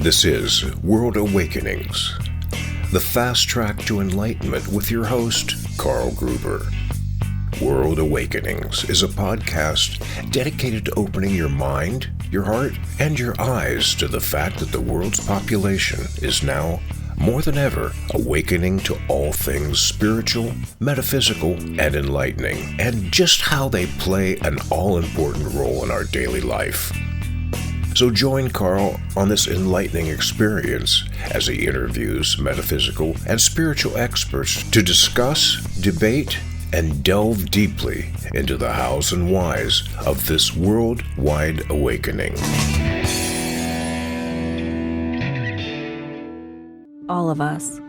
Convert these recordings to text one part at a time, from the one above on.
This is World Awakenings, the fast track to enlightenment with your host, Carl Gruber. World Awakenings is a podcast dedicated to opening your mind, your heart, and your eyes to the fact that the world's population is now, more than ever, awakening to all things spiritual, metaphysical, and enlightening, and just how they play an all-important role in our daily life. So join Carl on this enlightening experience as he interviews metaphysical and spiritual experts to discuss, debate, and delve deeply into the hows and whys of this worldwide awakening. All of us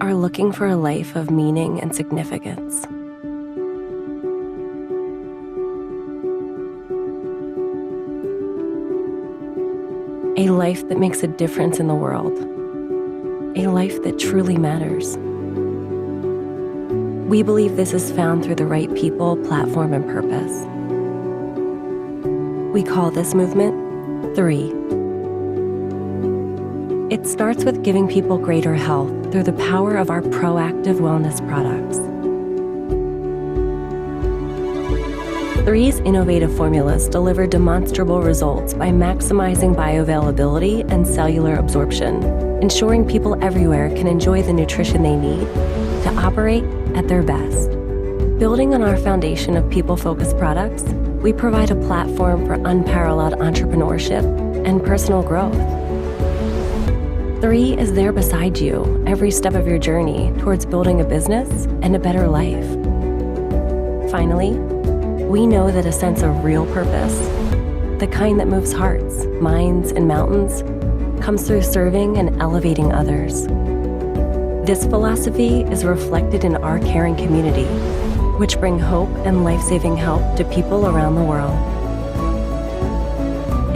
are looking for a life of meaning and significance. A life that makes a difference in the world. A life that truly matters. We believe this is found through the right people, platform, and purpose. We call this movement 3. It starts with giving people greater health through the power of our proactive wellness products. 3's innovative formulas deliver demonstrable results by maximizing bioavailability and cellular absorption, ensuring people everywhere can enjoy the nutrition they need to operate at their best. Building on our foundation of people-focused products, we provide a platform for unparalleled entrepreneurship and personal growth. 3 is there beside you every step of your journey towards building a business and a better life. Finally, we know that a sense of real purpose, the kind that moves hearts, minds, and mountains, comes through serving and elevating others. This philosophy is reflected in our caring community, which bring hope and life-saving help to people around the world.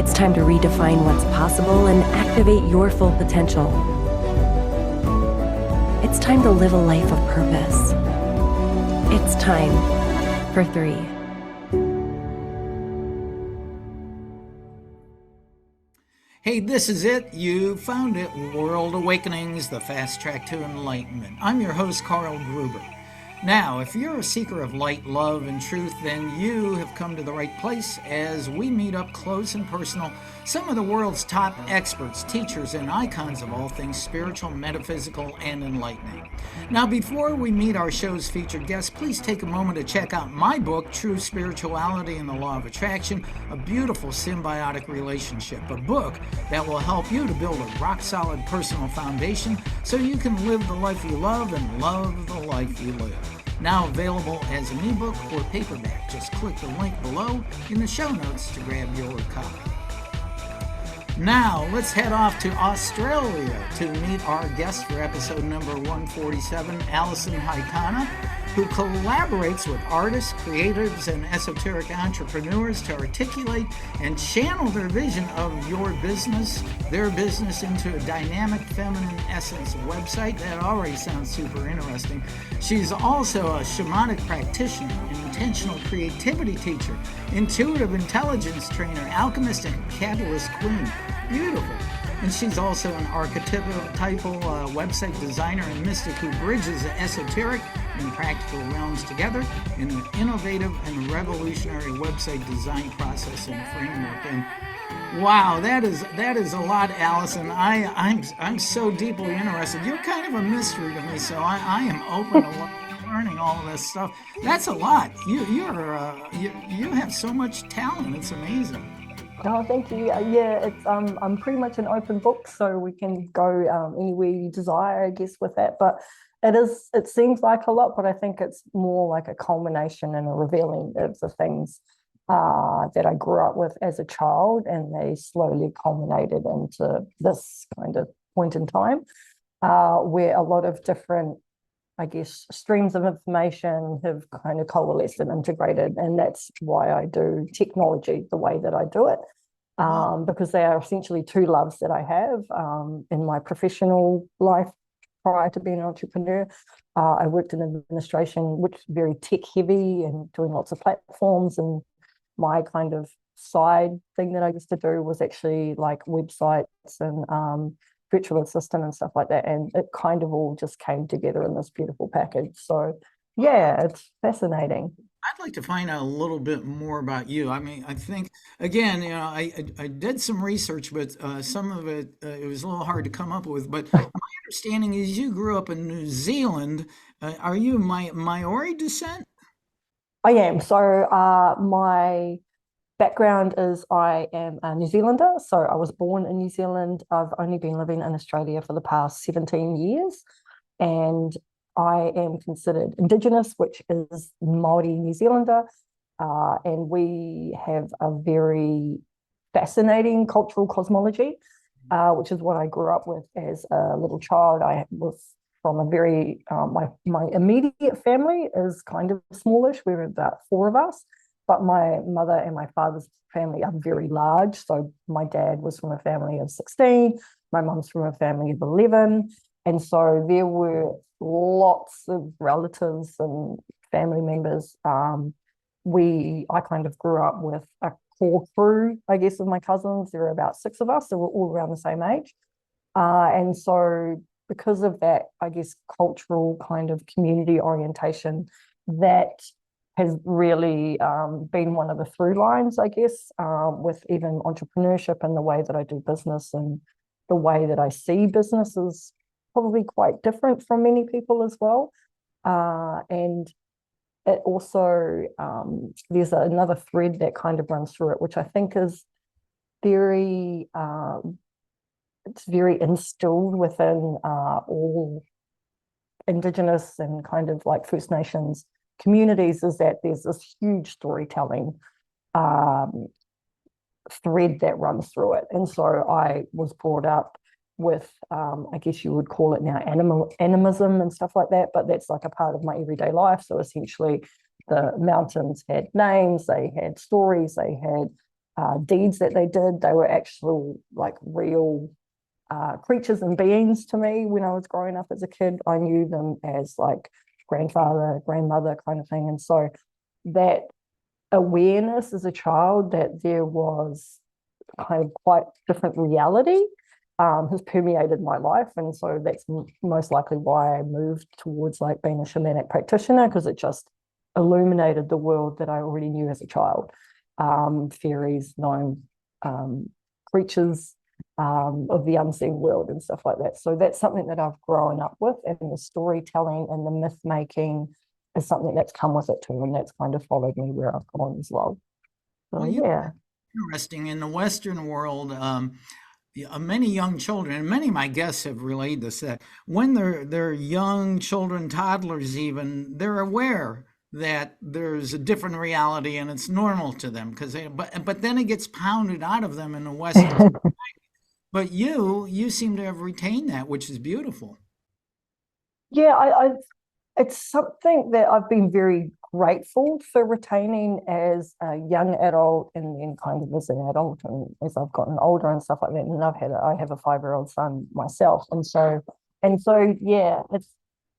It's time to redefine what's possible and activate your full potential. It's time to live a life of purpose. It's time for 3. Hey, this is it. You found it. World Awakenings, the fast track to enlightenment. I'm your host, Carl Gruber. Now, if you're a seeker of light, love, and truth, then you have come to the right place as we meet up close and personal some of the world's top experts, teachers, and icons of all things spiritual, metaphysical, and enlightening. Now, before we meet our show's featured guests, please take a moment to check out my book, True Spirituality and the Law of Attraction, a beautiful symbiotic relationship, a book that will help you to build a rock-solid personal foundation so you can live the life you love and love the life you live. Now available as an ebook or paperback. Just click the link below in the show notes to grab your copy. Now, let's head off to Australia to meet our guest for episode number 147, Alison Haitana, who collaborates with artists, creatives, and esoteric entrepreneurs to articulate and channel their vision of their business into a dynamic feminine essence website. That already sounds super interesting. She's also a shamanic practitioner, an intentional creativity teacher, intuitive intelligence trainer, alchemist, and catalyst queen. Beautiful. And she's also an archetypal website designer and mystic who bridges the esoteric and practical realms together in an innovative and revolutionary website design process and framework. And wow, that is a lot, Alison. I'm so deeply interested. You're kind of a mystery to me, so I am open to learning all of this stuff. That's a lot. You have so much talent. It's amazing. Oh, thank you. Yeah, it's I'm pretty much an open book, so we can go anywhere you desire, I guess, with that. But it seems like a lot, but I think it's more like a culmination and a revealing of the things that I grew up with as a child, and they slowly culminated into this kind of point in time where a lot of different, I guess, streams of information have kind of coalesced and integrated, and that's why I do technology the way that I do it, because they are essentially two loves that I have in my professional life. Prior to being an entrepreneur, I worked in administration, which is very tech heavy and doing lots of platforms, and my kind of side thing that I used to do was actually like websites and virtual assistant and stuff like that. And it kind of all just came together in this beautiful package. So yeah, it's fascinating. I'd like to find out a little bit more about you. I mean, I think again, I did some research, but some of it it was a little hard to come up with. But my understanding is you grew up in New Zealand. Are you Maori descent? I am. So my background is I am a New Zealander. So I was born in New Zealand. I've only been living in Australia for the past 17 years. And I am considered Indigenous, which is Māori New Zealander. And we have a very fascinating cultural cosmology, which is what I grew up with as a little child. I was from a very, my immediate family is kind of smallish. We're about four of us, but my mother and my father's family are very large. So my dad was from a family of 16, my mum's from a family of 11. And so there were lots of relatives and family members. I kind of grew up with a core crew, I guess, of my cousins. There were about six of us, so we're all around the same age. And so because of that, I guess, cultural kind of community orientation, that has really been one of the through lines, I guess, with even entrepreneurship and the way that I do business and the way that I see business is probably quite different from many people as well. And it also, there's another thread that kind of runs through it, which I think is very, it's very instilled within all Indigenous and kind of like First Nations communities, is that there's this huge storytelling thread that runs through it. And so I was brought up with, I guess you would call it now animism and stuff like that, but that's like a part of my everyday life. So essentially the mountains had names, they had stories, they had deeds that they did. They were actual like real creatures and beings to me when I was growing up as a kid. I knew them as like grandfather, grandmother kind of thing. And so that awareness as a child that there was kind of quite different reality has permeated my life. And so that's most likely why I moved towards like being a shamanic practitioner, because it just illuminated the world that I already knew as a child. Fairies, gnome creatures of the unseen world and stuff like that. So that's something that I've grown up with, and the storytelling and the myth making is something that's come with it too, and that's kind of followed me where I've gone as well. So Well, yeah. interesting. In the Western world, many young children, and many of my guests have relayed this, that when they're young children, toddlers even, they're aware that there's a different reality and it's normal to them because but then it gets pounded out of them in the Western. But you seem to have retained that, which is beautiful. Yeah, it's something that I've been very grateful for retaining as a young adult, and then kind of as an adult and as I've gotten older and stuff like that. And I have a 5-year-old son myself, and so yeah, it's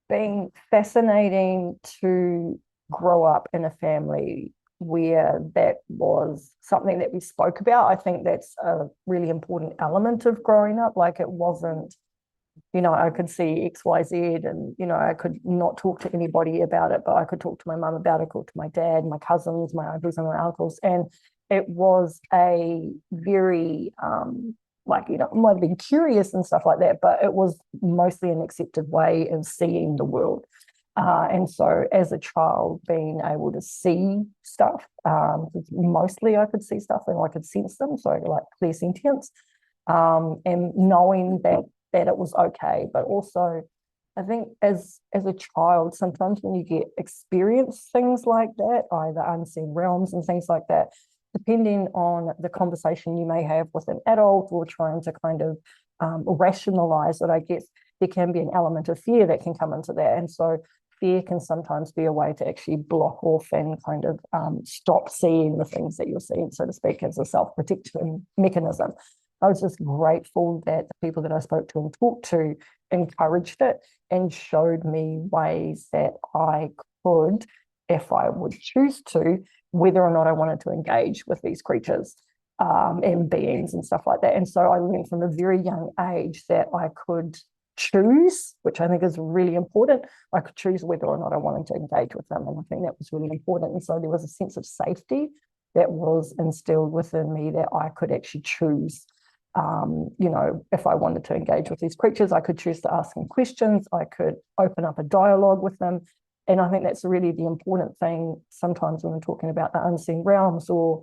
been fascinating to grow up in a family where that was something that we spoke about. I think that's a really important element of growing up. Like it wasn't, I could see XYZ and, I could not talk to anybody about it, but I could talk to my mum about it, talk to my dad, my cousins, my aunties and my uncles. And it was a very, I might have been curious and stuff like that, but it was mostly an accepted way of seeing the world. And so as a child, being able to see stuff, mostly I could see stuff and I could sense them, so like clear sentience, and knowing that it was okay. But also, I think as a child, sometimes when you get experience things like that, either unseen realms and things like that, depending on the conversation you may have with an adult or trying to kind of rationalize it, I guess there can be an element of fear that can come into that. And so fear can sometimes be a way to actually block off and kind of stop seeing the things that you're seeing, so to speak, as a self-protection mechanism. I was just grateful that the people that I spoke to and talked to encouraged it and showed me ways that I could, if I would choose to, whether or not I wanted to engage with these creatures and beings and stuff like that. And so I learned from a very young age that I could choose, which I think is really important. I could choose whether or not I wanted to engage with them. And I think that was really important. And so there was a sense of safety that was instilled within me that I could actually choose. If I wanted to engage with these creatures, I could choose to ask them questions. I could open up a dialogue with them. And I think that's really the important thing sometimes when we're talking about the unseen realms or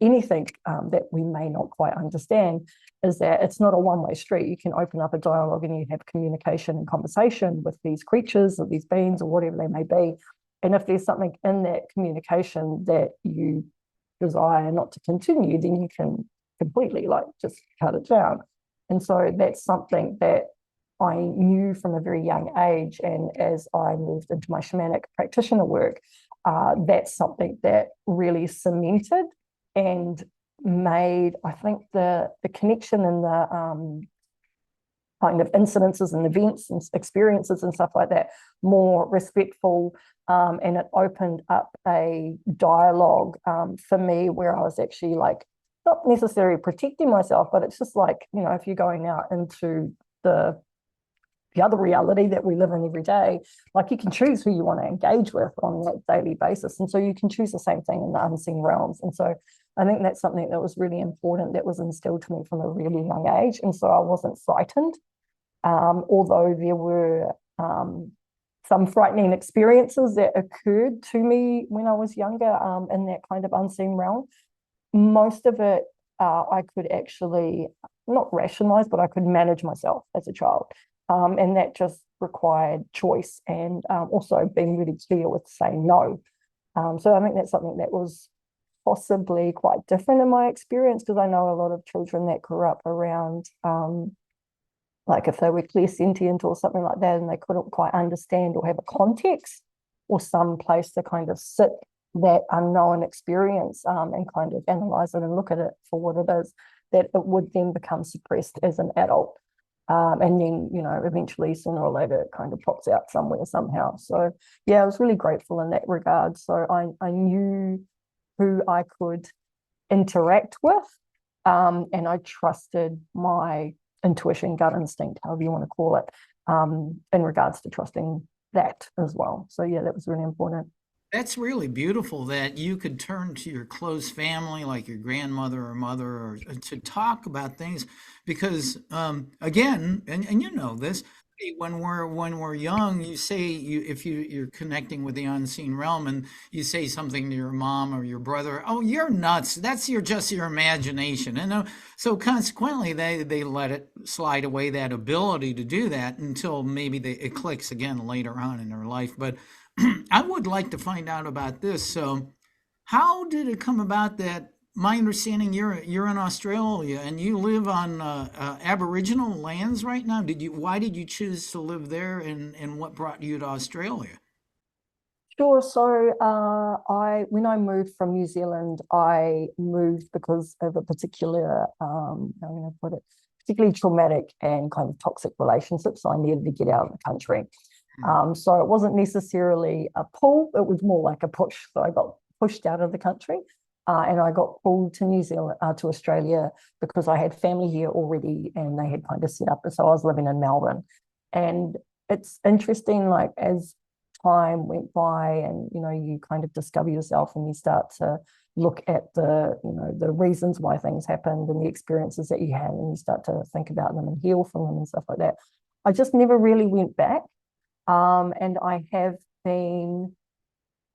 anything that we may not quite understand, is that it's not a one-way street. You can open up a dialogue and you have communication and conversation with these creatures or these beings or whatever they may be. And if there's something in that communication that you desire not to continue, then you can completely just cut it down. And so that's something that I knew from a very young age. And as I moved into my shamanic practitioner work, that's something that really cemented and made, I think, the connection and the kind of incidences and events and experiences and stuff like that more respectful. And it opened up a dialogue for me where I was actually not necessarily protecting myself, but it's just if you're going out into the other reality that we live in every day, you can choose who you want to engage with on a daily basis. And so you can choose the same thing in the unseen realms. And so I think that's something that was really important, that was instilled to me from a really young age. And so I wasn't frightened, although there were some frightening experiences that occurred to me when I was younger in that kind of unseen realm. Most of it I could actually not rationalize, but I could manage myself as a child. And that just required choice and also being really clear with saying no. So I think that's something that was possibly quite different in my experience, because I know a lot of children that grew up around, if they were clairsentient or something like that, and they couldn't quite understand or have a context or some place to kind of sit that unknown experience and kind of analyze it and look at it for what it is, that it would then become suppressed as an adult. And then, eventually sooner or later it kind of pops out somewhere somehow. So yeah, I was really grateful in that regard. So I knew who I could interact with, and I trusted my intuition, gut instinct, however you want to call it, in regards to trusting that as well. So yeah, that was really important. That's really beautiful that you could turn to your close family, like your grandmother or mother, or to talk about things, because again, and you know this, when we're young, you say if you're connecting with the unseen realm, and you say something to your mom or your brother, oh, you're nuts. That's just your imagination, and so consequently, they let it slide away, that ability to do that, until maybe it clicks again later on in their life, but. I would like to find out about this. So, how did it come about that? My understanding, you're in Australia and you live on Aboriginal lands right now. Why did you choose to live there, and what brought you to Australia? Sure. So when I moved from New Zealand, I moved because of a particular, I'm going to put it, particularly traumatic and kind of toxic relationship. So I needed to get out of the country. So it wasn't necessarily a pull, it was more like a push. So I got pushed out of the country and I got pulled to New Zealand, to Australia, because I had family here already and they had kind of set up. So I was living in Melbourne. And it's interesting, as time went by and, you kind of discover yourself and you start to look at the reasons why things happened and the experiences that you had, and you start to think about them and heal from them and stuff like that. I just never really went back. And I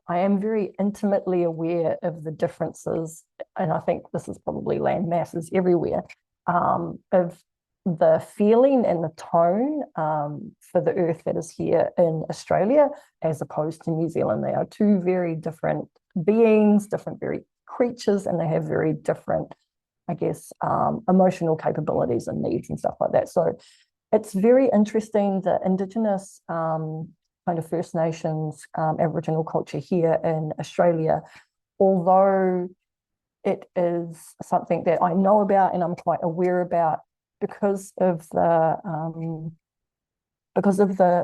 am very intimately aware of the differences, and I think this is probably land masses everywhere, of the feeling and the tone for the earth that is here in Australia as opposed to New Zealand. They are two very different beings, different very creatures, and they have very different, I guess, emotional capabilities and needs and stuff like that. So it's very interesting, the Indigenous kind of First Nations Aboriginal culture here in Australia, although it is something that I know about and I'm quite aware about because of the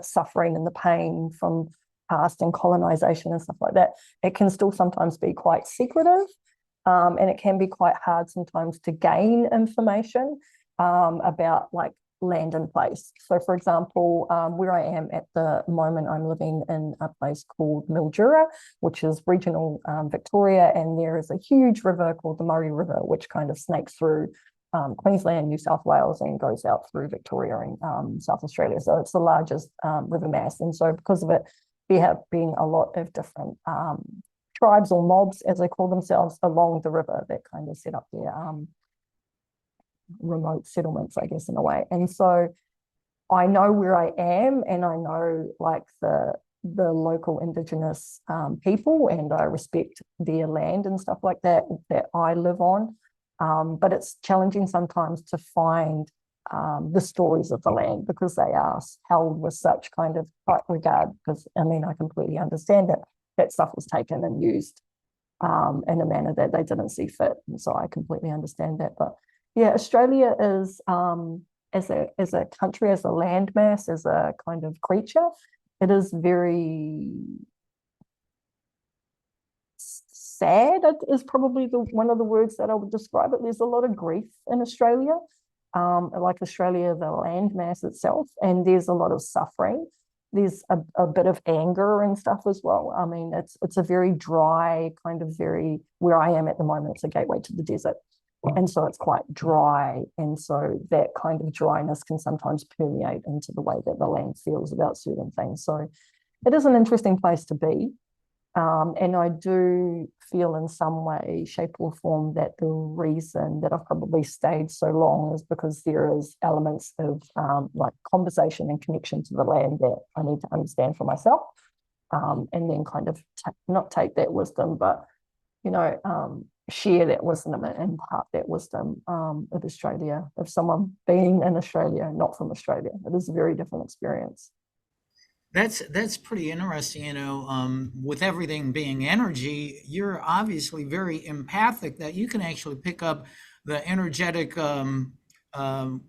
suffering and the pain from past and colonization and stuff like that, it can still sometimes be quite secretive, and it can be quite hard sometimes to gain information about like land and place. So for example, where I am at the moment, I'm living in a place called Mildura, which is regional Victoria, and there is a huge river called the Murray River, which kind of snakes through Queensland, New South Wales, and goes out through Victoria and South Australia. So it's the largest river mass. And so because of it, there have been a lot of different tribes or mobs, as they call themselves, along the river that kind of set up their remote settlements, I guess, in a way. And so I know where I am, and I know like the local Indigenous people, and I respect their land and stuff like that I live on. But it's challenging sometimes to find the stories of the land, because they are held with such kind of high regard. Because I mean, I completely understand it. That stuff was taken and used in a manner that they didn't see fit, and so I completely understand that. But yeah, Australia is as a country, as a landmass, as a kind of creature, it is very sad, is probably one of the words that I would describe it. There's a lot of grief in Australia, like Australia, the landmass itself, and there's a lot of suffering. There's a bit of anger and stuff as well. I mean, it's a very dry kind of where I am at the moment, it's a gateway to the desert. And so it's quite dry. And so that kind of dryness can sometimes permeate into the way that the land feels about certain things. So it is an interesting place to be. And I do feel in some way, shape or form that the reason that I've probably stayed so long is because there is elements of like conversation and connection to the land that I need to understand for myself, and then kind of not take that wisdom, but, you know, share that wisdom and impart that wisdom of Australia, of someone being in Australia, not from Australia. It is a very different experience. That's pretty interesting. You know, with everything being energy, you're obviously very empathic, that you can actually pick up the energetic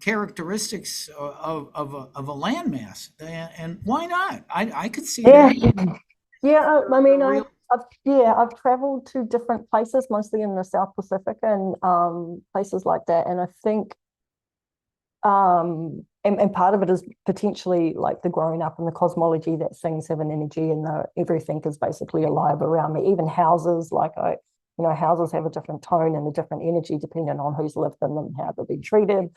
characteristics of a landmass. And why not? I could see Yeah, that. yeah. I mean, Real. I've traveled to different places, mostly in the South Pacific and places like that. And I think and part of it is potentially like the growing up and the cosmology that things have an energy, and everything is basically alive around me. Even houses, houses have a different tone and a different energy depending on who's lived in them, how they've been treated.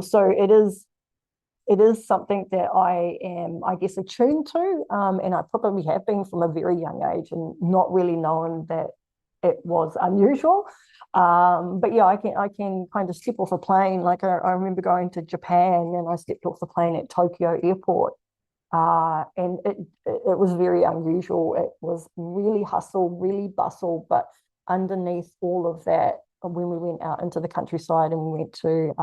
So it is something that I am, I guess, attuned to, and I probably have been from a very young age, and not really knowing that it was unusual. But yeah, I can kind of step off a plane. Like I remember going to Japan, and I stepped off the plane at Tokyo Airport, and it was very unusual. It was really hustle, really bustle, but underneath all of that, when we went out into the countryside and we went to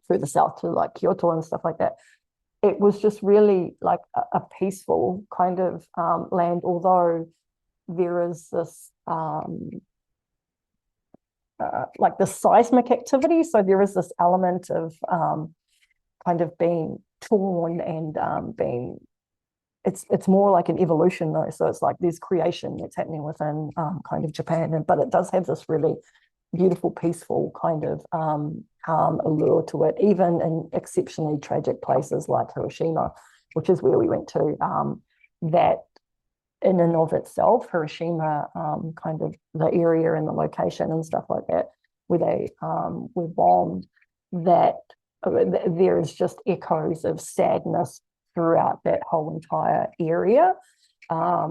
through the south to like Kyoto and stuff like that, it was just really like a peaceful kind of land, although there is this like the seismic activity. So there is this element of kind of being torn and being, it's more like an evolution though. So it's like there's creation that's happening within kind of Japan, but it does have this really beautiful, peaceful kind of calm allure to it, even in exceptionally tragic places like Hiroshima, which is where we went to. That in and of itself, Hiroshima, kind of the area and the location and stuff like that, where they were bombed, that there is just echoes of sadness throughout that whole entire area,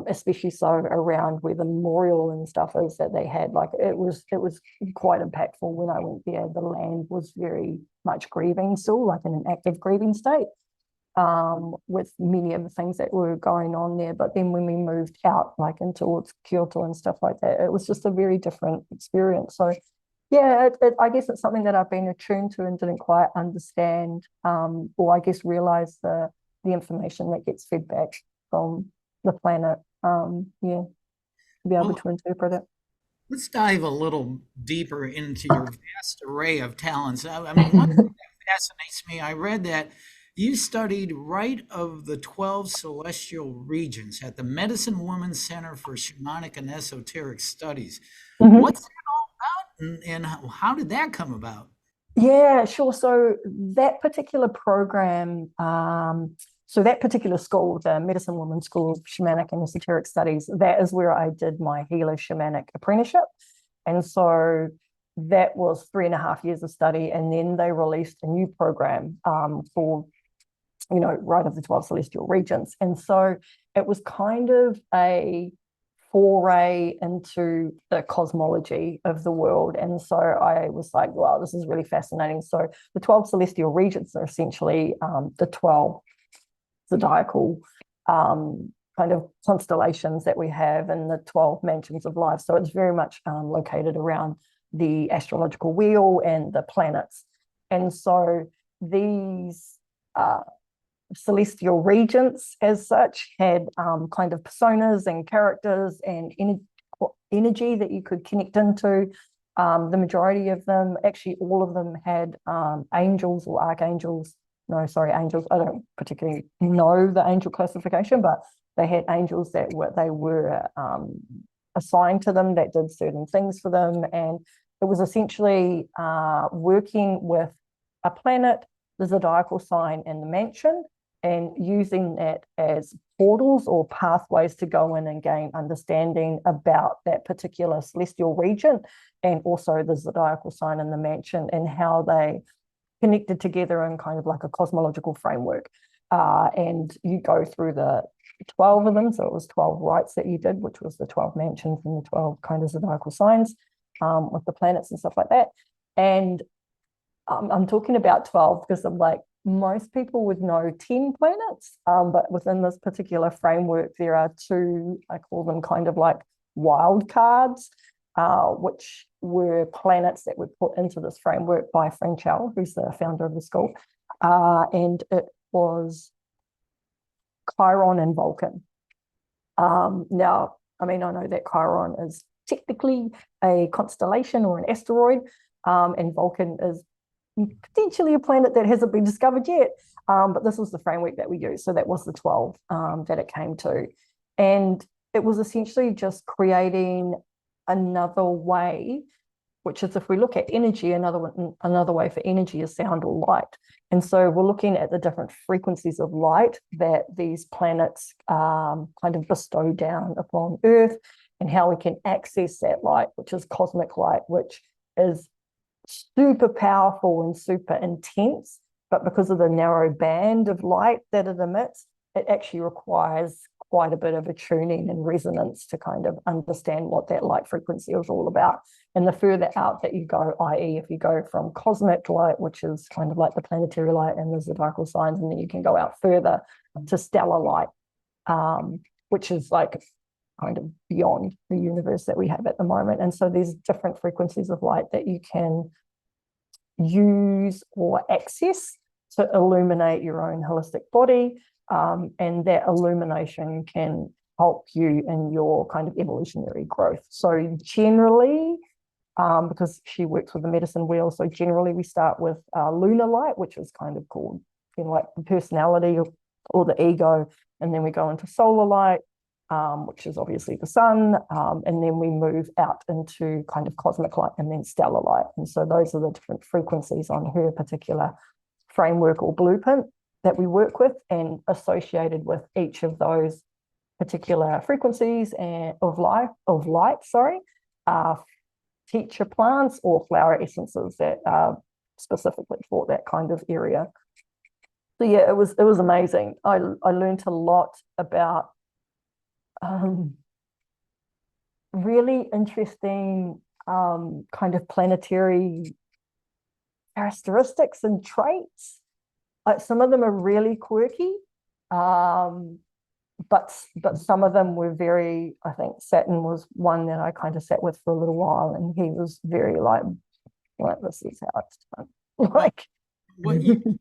especially so around where the memorial and stuff is that they had. Like it was quite impactful when I went there. The land was very much grieving still, like in an active grieving state, with many of the things that were going on there. But then when we moved out, like in towards Kyoto and stuff like that, it was just a very different experience. So yeah, I guess it's something that I've been attuned to and didn't quite understand, or I guess realize the information that gets fed back from the planet, to be able to interpret it. Let's dive a little deeper into your vast array of talents. I mean, one thing that fascinates me, I read that You studied Rite of the 12 Celestial Regions at the Medicine Women's Center for Shamanic and Esoteric Studies. Mhm. What's that all about, and how did that come about? Yeah, sure. So that particular program, so that particular school, the Medicine Women's School of Shamanic and Esoteric Studies, that is where I did my healer shamanic apprenticeship. And so that was 3.5 years of study. And then they released a new program for, Rite of the 12 Celestial Regions. And so it was kind of a foray into the cosmology of the world. And so I was like, wow, this is really fascinating. So the 12 celestial regions are essentially the 12 zodiacal kind of constellations that we have in the 12 mansions of life. So it's very much located around the astrological wheel and the planets. And so these celestial regents as such had kind of personas and characters and energy that you could connect into. The majority of them, actually all of them, had angels or archangels. No, sorry, angels. I don't particularly know the angel classification, but they had angels that were assigned to them that did certain things for them. And it was essentially working with a planet, the zodiacal sign, and the mansion, and using that as portals or pathways to go in and gain understanding about that particular celestial region, and also the zodiacal sign and the mansion, and how they connected together in kind of like a cosmological framework. And you go through the 12 of them. So it was 12 rites that you did, which was the 12 mansions and the 12 kind of zodiacal signs with the planets and stuff like that. And I'm talking about 12 because I'm like, most people would know 10 planets, but within this particular framework, there are two, I call them kind of like wild cards, which were planets that were put into this framework by Franchel, who's the founder of the school. And it was Chiron and Vulcan. Now, I mean, I know that Chiron is technically a constellation or an asteroid, and Vulcan is potentially a planet that hasn't been discovered yet, but this was the framework that we used. So that was the 12 that it came to. And it was essentially just creating another way, which is, if we look at energy, another way for energy is sound or light. And so we're looking at the different frequencies of light that these planets kind of bestow down upon Earth, and how we can access that light, which is cosmic light, which is super powerful and super intense, but because of the narrow band of light that it emits, it actually requires quite a bit of attuning and resonance to kind of understand what that light frequency is all about. And the further out that you go, i.e., if you go from cosmic light, which is kind of like the planetary light and the zodiacal signs, and then you can go out further to stellar light, which is like kind of beyond the universe that we have at the moment. And so there's different frequencies of light that you can use or access to illuminate your own holistic body. And that illumination can help you in your kind of evolutionary growth. So generally, because she works with the medicine wheel, so generally we start with lunar light, which is kind of called, like the personality or the ego, and then we go into solar light, which is obviously the sun, and then we move out into kind of cosmic light and then stellar light. And so those are the different frequencies on her particular framework or blueprint that we work with, and associated with each of those particular frequencies and of light, teacher plants or flower essences that are specifically for that kind of area. So yeah, it was amazing. I learned a lot about really interesting kind of planetary characteristics and traits. Like some of them are really quirky, but some of them were very, I think Saturn was one that I kind of sat with for a little while, and he was very like this is how it's done. Like What you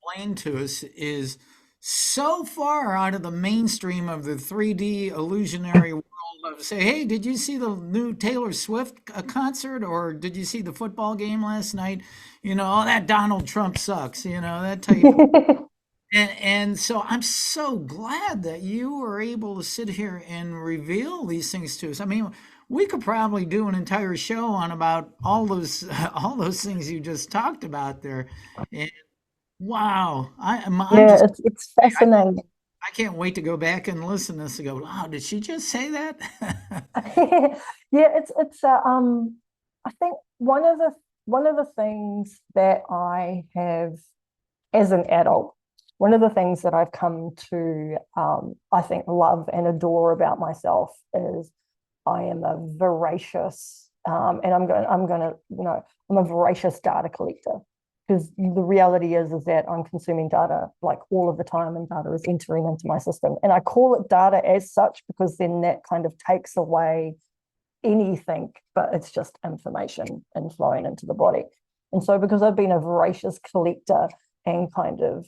explained to us is so far out of the mainstream of the 3D illusionary world of, say, hey, did you see the new Taylor Swift concert, or did you see the football game last night? Oh, that Donald Trump sucks, that type. And so I'm so glad that you were able to sit here and reveal these things to us. I mean, we could probably do an entire show on about all those all those things you just talked about there. And wow, I'm Yeah, just it's fascinating. I can't wait to go back and listen to this and go, wow, did she just say that? Yeah, it's I think one of the things that I have as an adult, one of the things that I've come to I think love and adore about myself is I am a voracious and I'm going to I'm a voracious data collector, because the reality is that I'm consuming data like all of the time, and data is entering into my system, and I call it data as such because then that kind of takes away anything, but it's just information and flowing into the body. And so, because I've been a voracious collector and kind of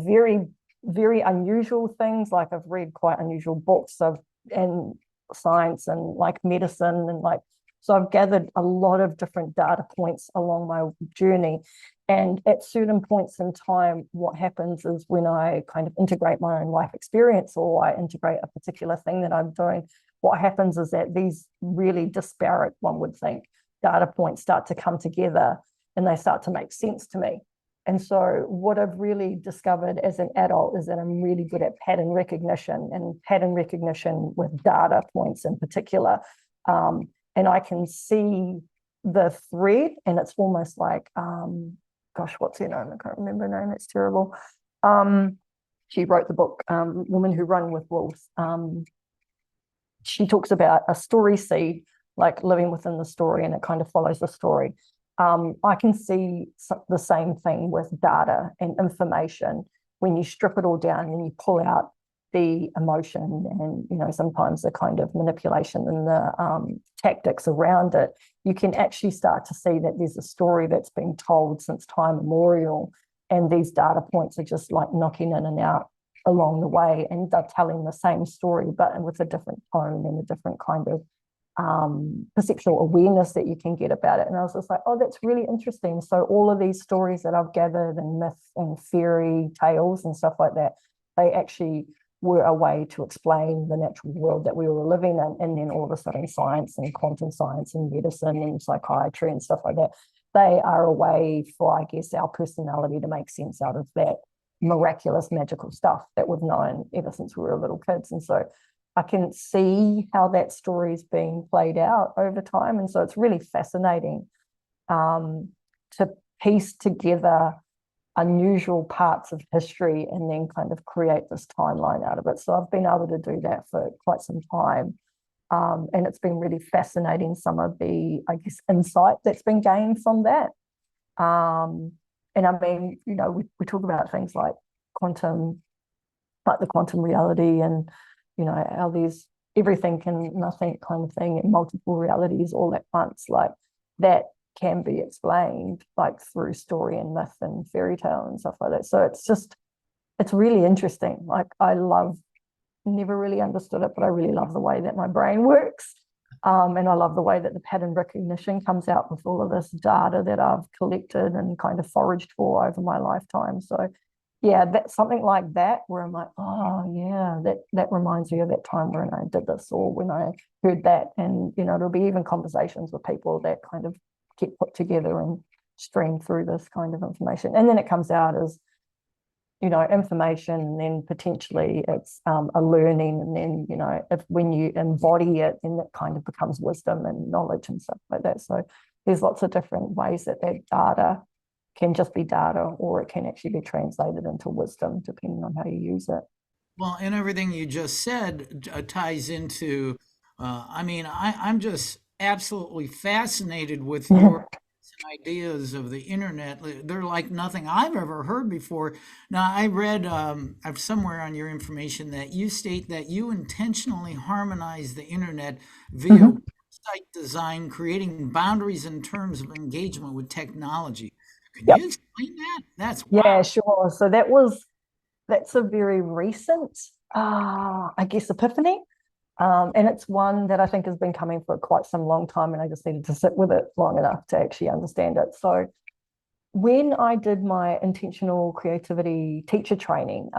very unusual things, like I've read quite unusual books of and science and like medicine and like, so I've gathered a lot of different data points along my journey. And at certain points in time, what happens is when I kind of integrate my own life experience, or I integrate a particular thing that I'm doing, what happens is that these really disparate, one would think, data points start to come together and they start to make sense to me. And so what I've really discovered as an adult is that I'm really good at pattern recognition, and pattern recognition with data points in particular. And I can see the thread, and it's almost like, gosh, what's her name? I can't remember her name. It's terrible. She wrote the book, Women Who Run with Wolves. She talks about a story seed, like living within the story, and it kind of follows the story. I can see the same thing with data and information. When you strip it all down and you pull out the emotion and sometimes the kind of manipulation and the tactics around it, you can actually start to see that there's a story that's been told since time immemorial, and these data points are just like knocking in and out along the way, and they're telling the same story but with a different tone and a different kind of perceptual awareness that you can get about it. And I was just like, oh, that's really interesting. So all of these stories that I've gathered, and myth and fairy tales and stuff like that, they actually were a way to explain the natural world that we were living in. And then all of a sudden science and quantum science and medicine and psychiatry and stuff like that, they are a way for, I guess, our personality to make sense out of that miraculous magical stuff that we've known ever since we were little kids. And so I can see how that story is being played out over time. And so it's really fascinating to piece together unusual parts of history and then kind of create this timeline out of it. So I've been able to do that for quite some time. And it's been really fascinating, some of the, I guess, insight that's been gained from that. And I mean, we talk about things like quantum, like the quantum reality, and how there's everything and nothing kind of thing, and multiple realities all at once, like that can be explained like through story and myth and fairy tale and stuff like that. So it's really interesting. Like never really understood it, but I really love the way that my brain works. And I love the way that the pattern recognition comes out with all of this data that I've collected and kind of foraged for over my lifetime. So yeah, that's something like that where I'm like, oh yeah, that reminds me of that time when I did this, or when I heard that. And there'll be even conversations with people that kind of get put together and stream through this kind of information. And then it comes out as information, and then potentially it's a learning, and then when you embody it, then it kind of becomes wisdom and knowledge and stuff like that. So there's lots of different ways that data can just be data, or it can actually be translated into wisdom depending on how you use it. Well, and everything you just said ties into, I mean, I'm just absolutely fascinated with your ideas of the internet. They're like nothing I've ever heard before. Now, I read I've somewhere on your information that you state that you intentionally harmonize the internet via Mhm. website design, creating boundaries in terms of engagement with technology. Can Yep. you explain that? That's Yeah, wow. sure. So that's a very recent, I guess, epiphany. And it's one that I think has been coming for quite some long time, and I just needed to sit with it long enough to actually understand it. So when I did my intentional creativity teacher training,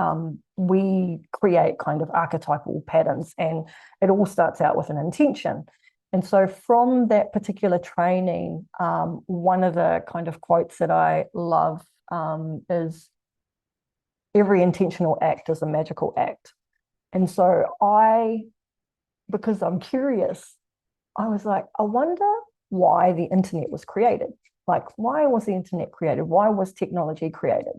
we create kind of archetypal patterns, and it all starts out with an intention. And so from that particular training, one of the kind of quotes that I love is, every intentional act is a magical act. And so because I'm curious, I was like, I wonder why the internet was created. Like, why was the internet created? Why was technology created?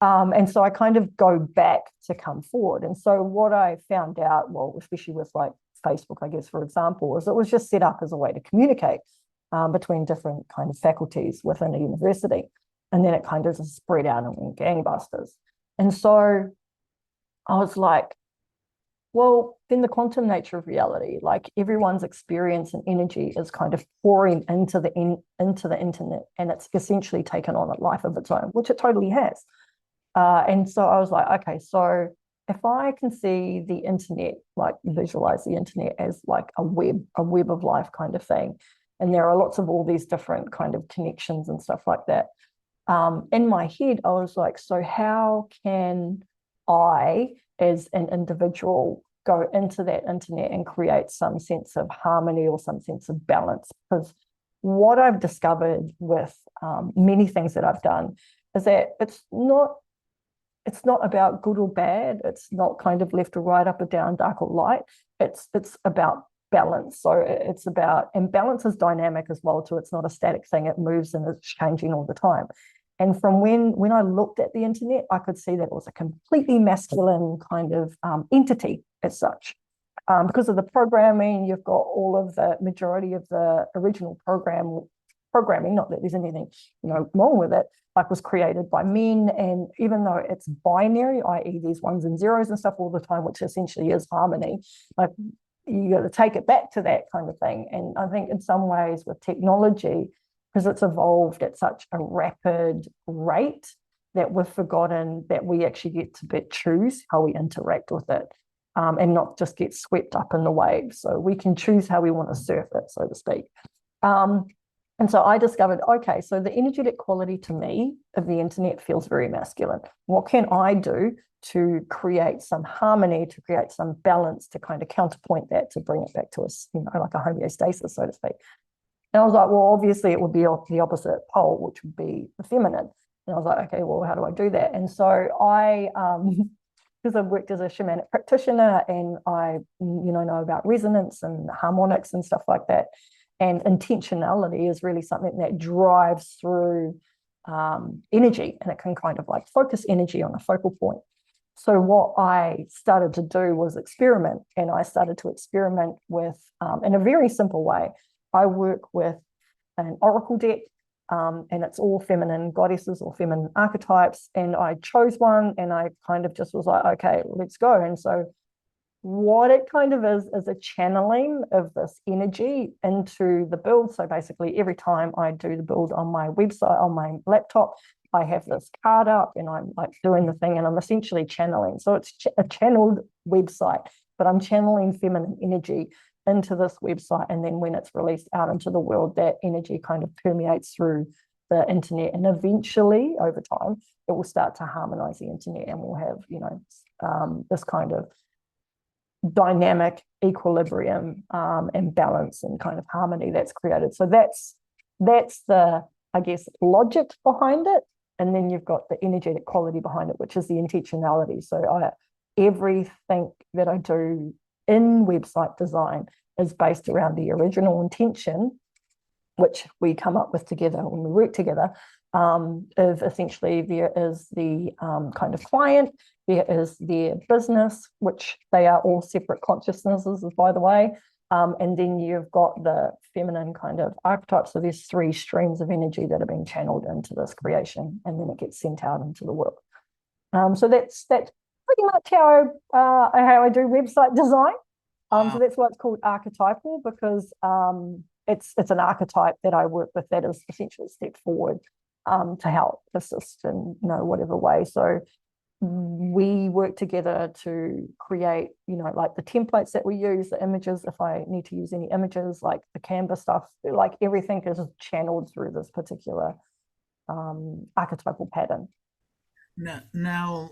And so I kind of go back to come forward. And so what I found out, well, especially with like Facebook, I guess, for example, is it was just set up as a way to communicate between different kind of faculties within a university. And then it kind of just spread out and went gangbusters. And so I was like, well, then the quantum nature of reality, like everyone's experience and energy is kind of pouring into the internet, and it's essentially taken on a life of its own, which it totally has. And so I was like, okay, so if I can see the internet, like visualize the internet as like a web of life kind of thing, and there are lots of all these different kind of connections and stuff like that. In my head, I was like, so how can I, as an individual, go into that internet and create some sense of harmony or some sense of balance? Because what I've discovered with many things that I've done is that it's not about good or bad. It's not kind of left or right, up or down, dark or light. It's about balance. So it's about, and balance is dynamic as well too. It's not a static thing. It moves and it's changing all the time. And from when I looked at the internet, I could see that it was a completely masculine kind of entity as such. Because of the programming, you've got all of the majority of the original programming, not that there's anything wrong with it, like was created by men. And even though it's binary, i.e. there's ones and zeros and stuff all the time, which essentially is harmony, like you got to take it back to that kind of thing. And I think in some ways with technology, because it's evolved at such a rapid rate, that we've forgotten that we actually get to choose how we interact with it, and not just get swept up in the wave. So we can choose how we want to surf it, so to speak. And so I discovered, okay, so the energetic quality to me of the internet feels very masculine. What can I do to create some harmony, to create some balance, to kind of counterpoint that, to bring it back to us, like a homeostasis, so to speak? And I was like, well, obviously it would be the opposite pole, which would be the feminine. And I was like, okay, well, how do I do that? And so I, because I've worked as a shamanic practitioner, and I, know about resonance and harmonics and stuff like that. And intentionality is really something that drives through energy, and it can kind of like focus energy on a focal point. So what I started to do was experiment, and I started to experiment with, in a very simple way, I work with an oracle deck, and it's all feminine goddesses or feminine archetypes. And I chose one, and I kind of just was like, okay, let's go. And so what it kind of is a channeling of this energy into the build. So basically every time I do the build on my website, on my laptop, I have this card up and I'm like doing the thing, and I'm essentially channeling. So it's a channeled website, but I'm channeling feminine energy into this website. And then when it's released out into the world, that energy kind of permeates through the internet. And eventually, over time, it will start to harmonize the internet, and we'll have, this kind of dynamic equilibrium and balance and kind of harmony that's created. So that's the, I guess, logic behind it. And then you've got the energetic quality behind it, which is the intentionality. So everything that I do in website design is based around the original intention, which we come up with together when we work together, of essentially there is the kind of client, there is their business, which they are all separate consciousnesses, by the way, and then you've got the feminine kind of archetype. So there's 3 streams of energy that are being channeled into this creation, and then it gets sent out into the world. So that's pretty much how I do website design. So that's why it's called archetypal, because it's an archetype that I work with that is essentially a step forward to help assist in whatever way. So we work together to create, like the templates that we use, the images, if I need to use any images, like the Canva stuff, like everything is channeled through this particular archetypal pattern. Now,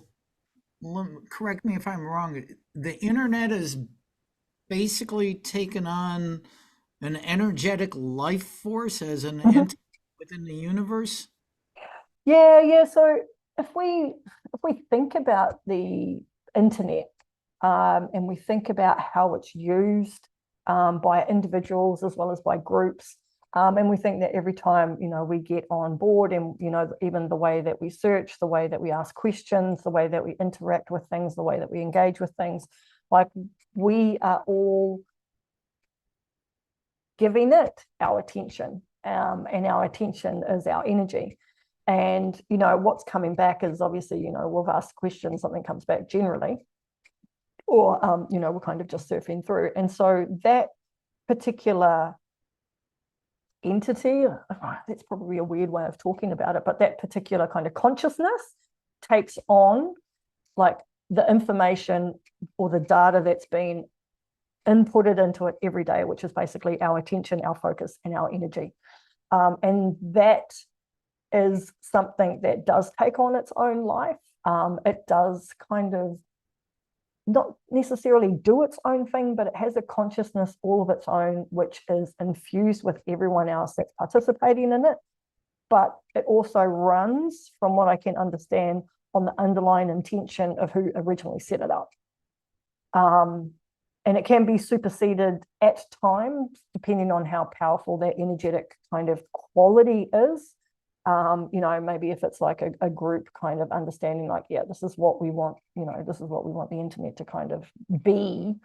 correct me if I'm wrong. The internet is basically taken on an energetic life force as an entity within the universe. Yeah. So if we think about the internet, and we think about how it's used by individuals as well as by groups, and we think that every time we get on board, and even the way that we search, the way that we ask questions, the way that we interact with things, the way that we engage with things, like we are all giving it our attention, and our attention is our energy. And what's coming back is obviously we've asked questions, something comes back generally, or we're kind of just surfing through. And so that particular entity, that's probably a weird way of talking about it, but that particular kind of consciousness takes on like the information or the data that's been inputted into it every day, which is basically our attention, our focus, and our energy. And that is something that does take on its own life. It does kind of not necessarily do its own thing, but it has a consciousness all of its own, which is infused with everyone else that's participating in it. But it also runs, from what I can understand, on the underlying intention of who originally set it up. And it can be superseded at times, depending on how powerful that energetic kind of quality is. Maybe if it's like a group kind of understanding, like, yeah, this is what we want, this is what we want the internet to kind of be.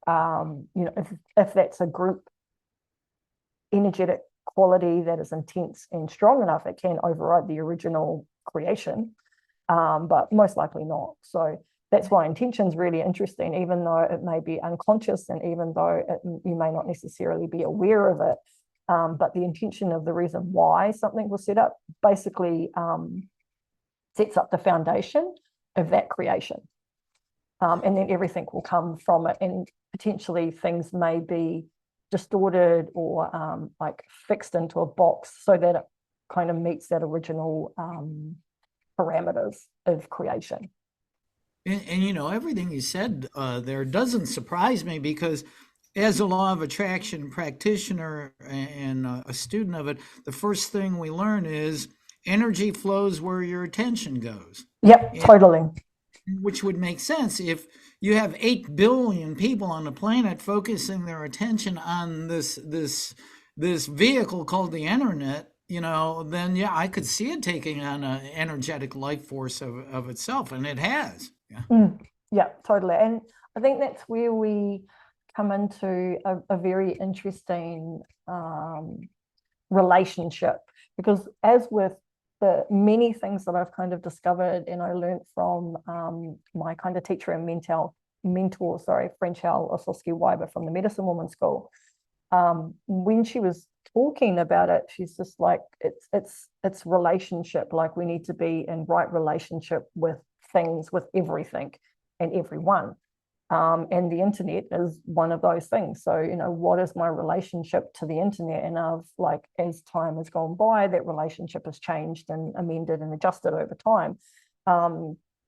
If that's a group energetic quality that is intense and strong enough, it can override the original creation, but most likely not. So that's why intention is really interesting, even though it may be unconscious, and even though you may not necessarily be aware of it. But the intention of the reason why something was set up basically sets up the foundation of that creation. And then everything will come from it, and potentially things may be distorted or like fixed into a box so that it kind of meets that original parameters of creation. And everything you said there doesn't surprise me, because as a law of attraction practitioner and a student of it, the first thing we learn is energy flows where your attention goes. Yep, totally. Which would make sense if you have 8 billion people on the planet focusing their attention on this vehicle called the internet. Then yeah, I could see it taking on an energetic life force of itself, and it has. Yeah, totally. And I think that's where we come into a very interesting relationship, because as with the many things that I've kind of discovered and I learned from my kind of teacher and mentor, Franchelle Osowski-Weiber from the Medicine Woman School, when she was talking about it, she's just like, it's relationship. Like, we need to be in right relationship with things, with everything and everyone. And the internet is one of those things. So, what is my relationship to the internet? And as time has gone by, that relationship has changed and amended and adjusted over time.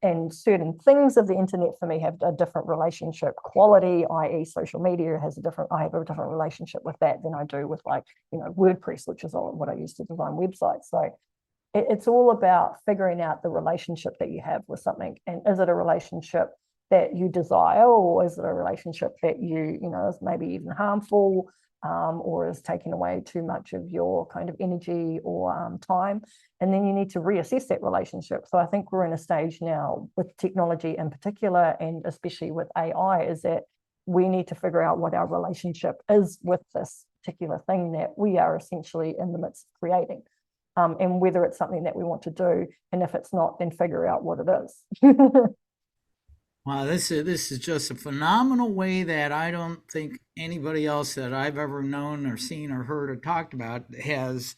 And certain things of the internet for me have a different relationship quality, i.e. social media I have a different relationship with that than I do with WordPress, which is what I use to design websites. So it's all about figuring out the relationship that you have with something. And is it a relationship that you desire, or is it a relationship that is maybe even harmful, or is taking away too much of your kind of energy or time? And then you need to reassess that relationship. So I think we're in a stage now with technology in particular, and especially with AI, is that we need to figure out what our relationship is with this particular thing that we are essentially in the midst of creating, and whether it's something that we want to do. And if it's not, then figure out what it is. Wow, this is just a phenomenal way that I don't think anybody else that I've ever known or seen or heard or talked about has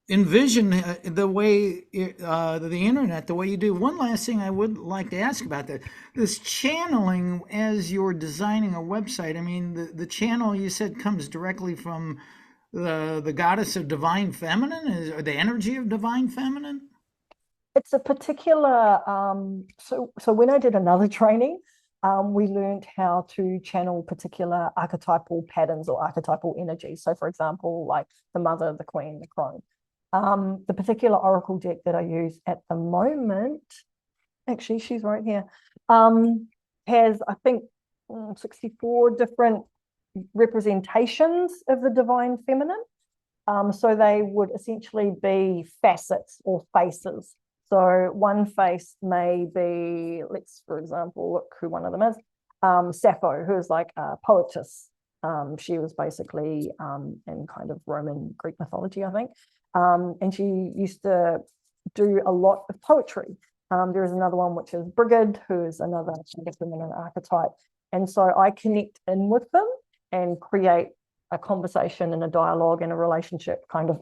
envisioned the way the internet, the way you do. One last thing I would like to ask about this channeling as you're designing a website. I mean, the channel you said comes directly from the goddess of divine feminine, or the energy of divine feminine? It's a particular, so when I did another training, we learned how to channel particular archetypal patterns or archetypal energy. So for example, like the mother, the queen, the crone. The particular oracle deck that I use at the moment, actually, she's right here, has, I think, 64 different representations of the divine feminine. So they would essentially be facets or faces. So one face may be, let's, for example, look who one of them is, Sappho, who is like a poetess. She was basically in kind of Roman Greek mythology, I think. And she used to do a lot of poetry. There is another one, which is Brigid, who is another feminine archetype. And so I connect in with them and create a conversation and a dialogue and a relationship kind of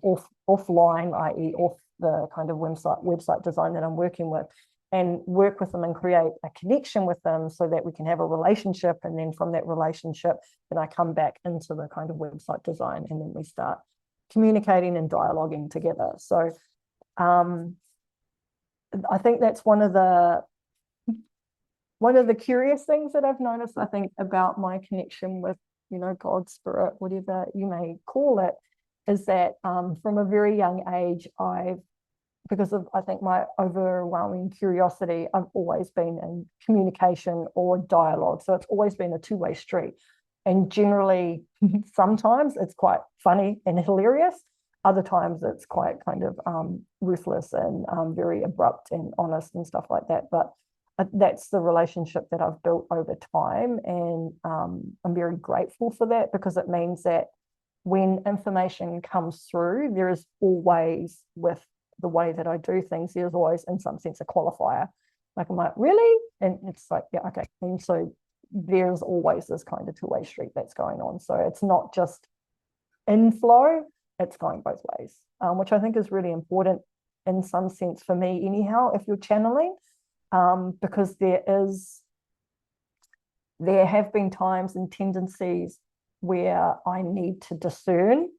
offline, i.e. off the kind of website design that I'm working with, and work with them and create a connection with them so that we can have a relationship. And then from that relationship, then I come back into the kind of website design, and then we start communicating and dialoguing together. So I think that's one of the curious things that I've noticed, I think, about my connection with, God, spirit, whatever you may call it, is that from a very young age, because of, I think, my overwhelming curiosity, I've always been in communication or dialogue. So it's always been a two-way street. And generally, sometimes it's quite funny and hilarious. Other times it's quite kind of ruthless and very abrupt and honest and stuff like that. But that's the relationship that I've built over time. And I'm very grateful for that, because it means that when information comes through, there is always, with the way that I do things, there's always, in some sense, a qualifier. Like, I'm like, really? And it's like, yeah, okay. And so there's always this kind of two-way street that's going on. So it's not just inflow, it's going both ways, which I think is really important in some sense for me anyhow, if you're channeling, because there have been times and tendencies where I need to discern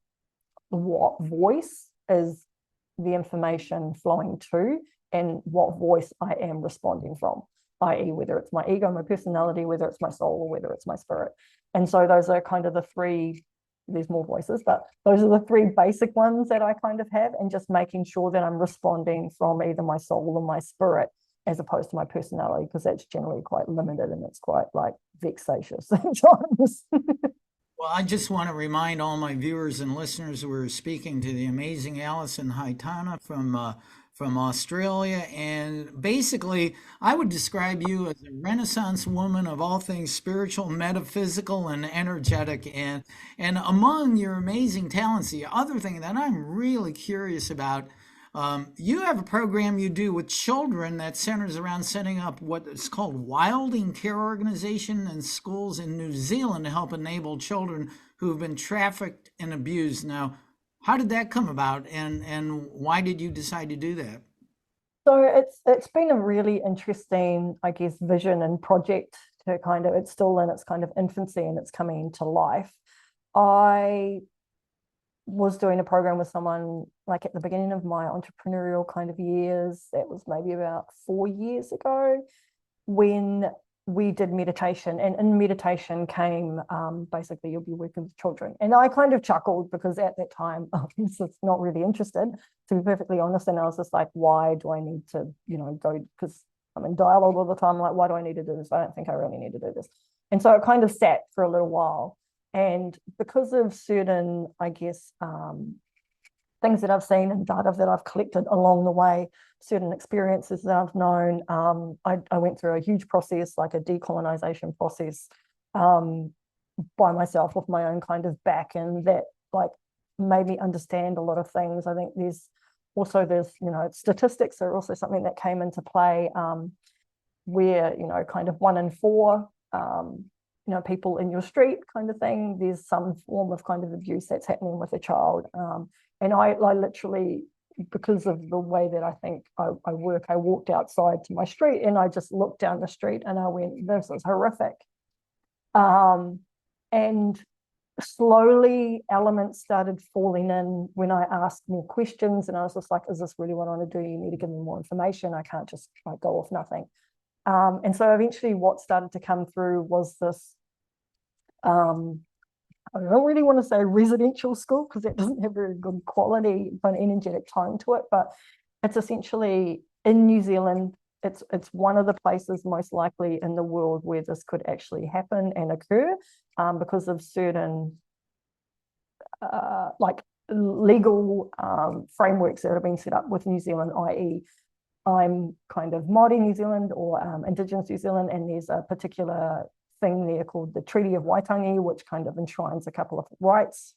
what voice is the information flowing to and what voice I am responding from, i.e. whether it's my ego, my personality, whether it's my soul, or whether it's my spirit. And so those are kind of the three, there's more voices, but those are the three basic ones that I kind of have, and just making sure that I'm responding from either my soul or my spirit as opposed to my personality, because that's generally quite limited and it's quite like vexatious at times. Well, I just want to remind all my viewers and listeners we're speaking to the amazing Alison Haitana from Australia. And basically, I would describe you as a Renaissance woman of all things spiritual, metaphysical, and energetic. And among your amazing talents, the other thing that I'm really curious about, you have a program you do with children that centers around setting up what is called Wilding Care Organization in schools in New Zealand to help enable children who have been trafficked and abused. Now, how did that come about, and why did you decide to do that? So it's been a really interesting, I guess, vision and project to kind of, it's still in its kind of infancy and it's coming to life. I was doing a program with someone like at the beginning of my entrepreneurial kind of years. That was maybe about 4 years ago, when we did meditation, and in meditation came basically you'll be working with children. And I kind of chuckled, because at that time I was just not really interested, to be perfectly honest. And I was just like, why do I need to, go, because I'm in dialogue all the time, like, why do I need to do this? I don't think I really need to do this. And so it kind of sat for a little while. And because of certain, I guess, things that I've seen and data that I've collected along the way, certain experiences that I've known, I went through a huge process, like a decolonization process, by myself, with my own kind of back, and that like made me understand a lot of things. I think there's statistics are also something that came into play, where kind of 1 in 4 people in your street kind of thing, there's some form of kind of abuse that's happening with a child. And I literally, because of the way that I think I work, I walked outside to my street and I just looked down the street and I went, this is horrific. And slowly elements started falling in when I asked more questions, and I was just like, is this really what I want to do? You need to give me more information. I can't just like go off nothing. And so eventually what started to come through was this, I don't really want to say residential school because that doesn't have very good quality but energetic tone to it, but it's essentially in New Zealand. It's one of the places most likely in the world where this could actually happen and occur, because of certain like legal frameworks that have been set up with New Zealand, i.e. I'm kind of Māori New Zealand or Indigenous New Zealand, and there's a particular thing there called the Treaty of Waitangi, which kind of enshrines a couple of rights,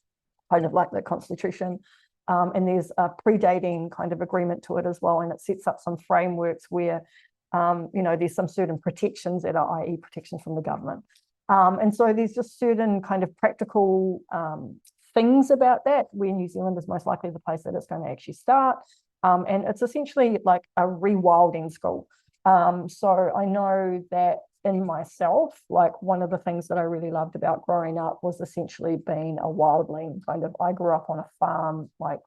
kind of like the Constitution. And there's a predating kind of agreement to it as well, and it sets up some frameworks where, there's some certain protections that are, i.e. protections from the government. And so there's just certain kind of practical things about that, where New Zealand is most likely the place that it's going to actually start. And it's essentially like a rewilding school. So I know that in myself, like one of the things that I really loved about growing up was essentially being a wildling. Kind of, I grew up on a farm, like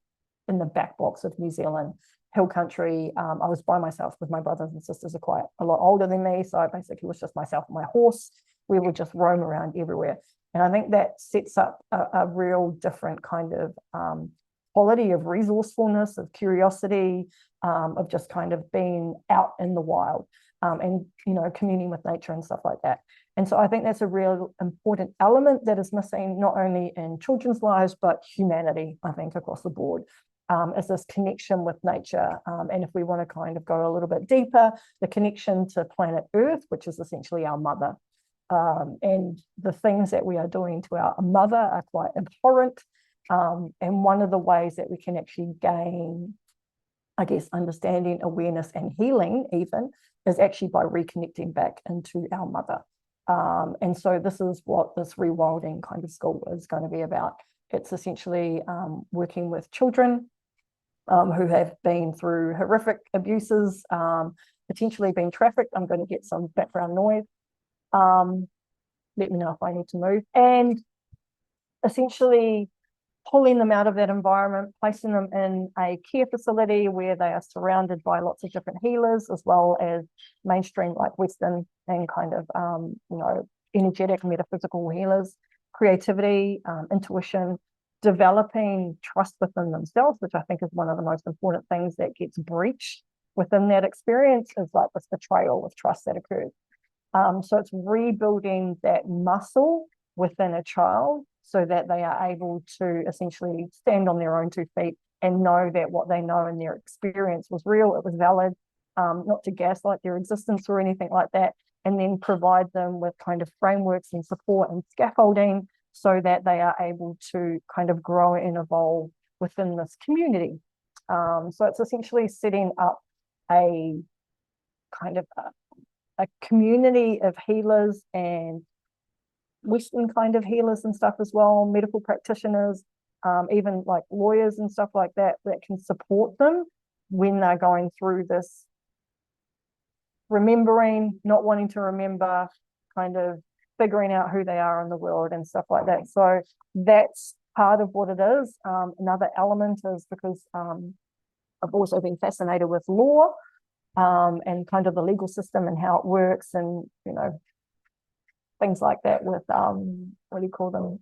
in the back blocks of New Zealand, hill country. I was by myself with my brothers and sisters are quite a lot older than me. So I basically was just myself and my horse. We would just roam around everywhere. And I think that sets up a real different kind of quality of resourcefulness, of curiosity, of just kind of being out in the wild. And communing with nature and stuff like that. And so I think that's a real important element that is missing not only in children's lives but humanity, I think, across the board, is this connection with nature. And if we want to kind of go a little bit deeper, the connection to planet Earth, which is essentially our mother. And the things that we are doing to our mother are quite abhorrent. And one of the ways that we can actually gain, I guess, understanding, awareness, and healing even is actually by reconnecting back into our mother. And so this is what this rewilding kind of school is going to be about. It's essentially working with children who have been through horrific abuses, potentially been trafficked. I'm going to get some background noise. Let me know if I need to move. And essentially pulling them out of that environment, placing them in a care facility where they are surrounded by lots of different healers, as well as mainstream like Western and kind of energetic metaphysical healers, creativity, intuition, developing trust within themselves, which I think is one of the most important things that gets breached within that experience, is like this betrayal of trust that occurs. So it's rebuilding that muscle within a child so that they are able to essentially stand on their own 2 feet and know that what they know in their experience was real, it was valid, not to gaslight their existence or anything like that, and then provide them with kind of frameworks and support and scaffolding so that they are able to kind of grow and evolve within this community. So it's essentially setting up a kind of a community of healers and Western kind of healers and stuff as well, medical practitioners, even like lawyers and stuff like that, that can support them when they're going through this remembering, not wanting to remember, kind of figuring out who they are in the world and stuff like that. So that's part of what it is. Another element is because I've also been fascinated with law and kind of the legal system and how it works, and things like that with what do you call them,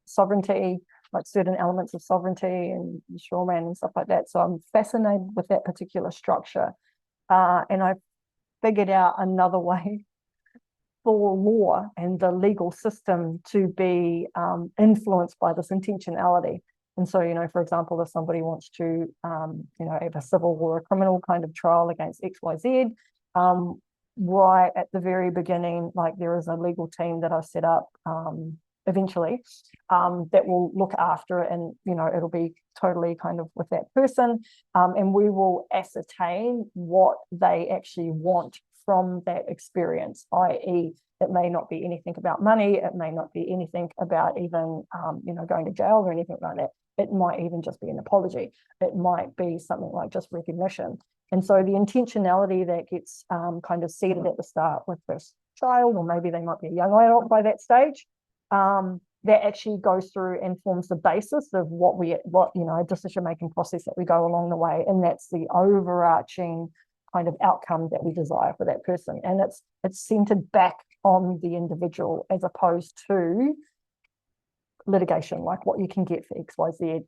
sovereignty, like certain elements of sovereignty and shoreman and stuff like that. So I'm fascinated with that particular structure, and I figured out another way for law and the legal system to be influenced by this intentionality. And so, for example, if somebody wants to, have a civil or a criminal kind of trial against XYZ, right at the very beginning, like there is a legal team that I've set up eventually that will look after it, and it'll be totally kind of with that person, and we will ascertain what they actually want from that experience, i.e. it may not be anything about money, it may not be anything about even going to jail or anything like that. It might even just be an apology. It might be something like just recognition. And so the intentionality that gets kind of seeded at the start with this child, or maybe they might be a young adult by that stage, that actually goes through and forms the basis of what decision-making process that we go along the way. And that's the overarching kind of outcome that we desire for that person. And it's centered back on the individual as opposed to litigation, like what you can get for XYZ.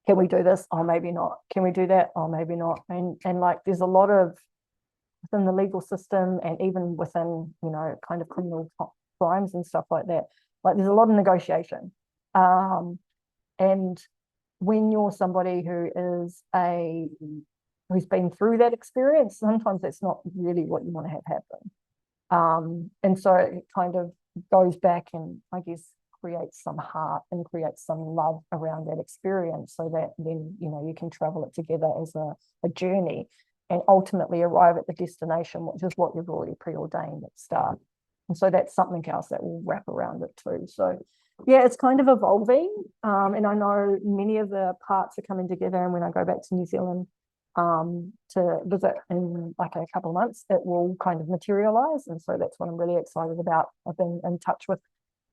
Can we do this? Oh, maybe not. Can we do that? Oh, maybe not. And like there's a lot of within the legal system and even within, kind of criminal crimes and stuff like that. Like there's a lot of negotiation. And when you're somebody who's been through that experience, sometimes that's not really what you want to have happen. And so it kind of goes back and I guess creates some heart and creates some love around that experience so that then, you can travel it together as a journey and ultimately arrive at the destination, which is what you've already preordained at the start. And so that's something else that will wrap around it too. So yeah, it's kind of evolving. And I know many of the parts are coming together. And when I go back to New Zealand to visit in like a couple of months, it will kind of materialize. And so that's what I'm really excited about. I've been in touch with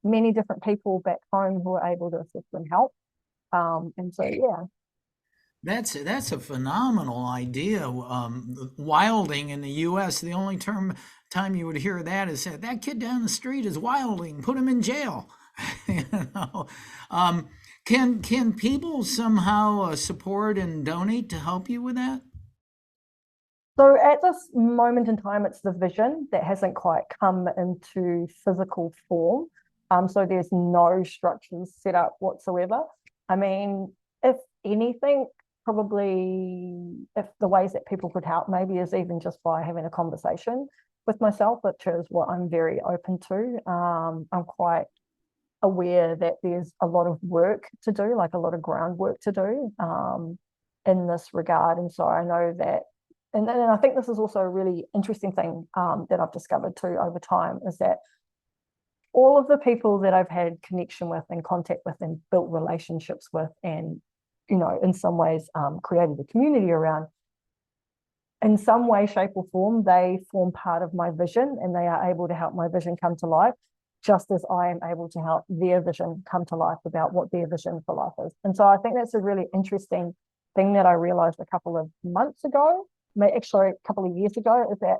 many different people back home who are able to assist and help. And so, yeah. That's a phenomenal idea. Wilding in the U.S., the only time you would hear that is that kid down the street is wilding, put him in jail. Can people somehow support and donate to help you with that? So at this moment in time, it's the vision that hasn't quite come into physical form. So there's no structures set up whatsoever. I mean, if anything, probably if the ways that people could help maybe is even just by having a conversation with myself, which is what I'm very open to. I'm quite aware that there's a lot of work to do, like a lot of groundwork to do in this regard. And so I know that, and I think this is also a really interesting thing that I've discovered too over time, is that all of the people that I've had connection with and contact with and built relationships with and, in some ways created a community around, in some way, shape or form, they form part of my vision and they are able to help my vision come to life, just as I am able to help their vision come to life about what their vision for life is. And so I think that's a really interesting thing that I realized a couple of months ago, actually a couple of years ago, is that,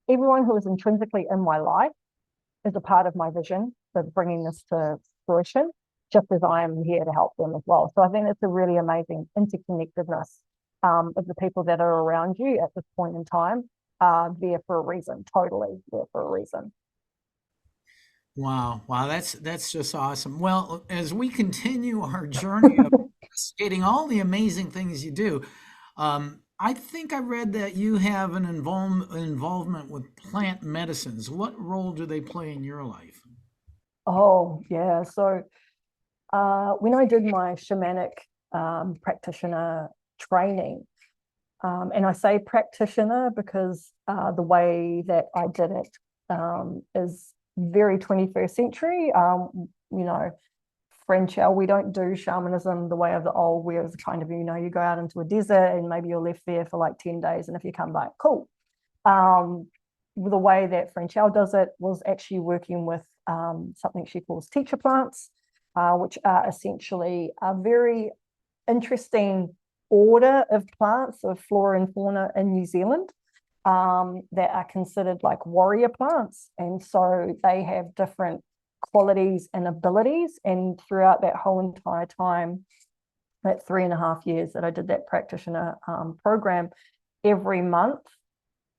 everyone who is intrinsically in my life is a part of my vision for bringing this to fruition, just as I am here to help them as well. So I think it's a really amazing interconnectedness of the people that are around you at this point in time are there for a reason, totally there for a reason. Wow, that's just awesome. Well, as we continue our journey of investigating all the amazing things you do, I think I read that you have an involvement with plant medicines. What role do they play in your life? Oh, yeah. So when I did my shamanic practitioner training, and I say practitioner because the way that I did it is very 21st century. French, we don't do shamanism the way of the old, where it's kind of, you go out into a desert and maybe you're left there for like 10 days. And if you come back, cool. The way that French does it was actually working with something she calls teacher plants, which are essentially a very interesting order of plants of flora and fauna in New Zealand that are considered like warrior plants. And so they have different qualities and abilities. And throughout that whole entire time, that 3.5 years that I did that practitioner program, every month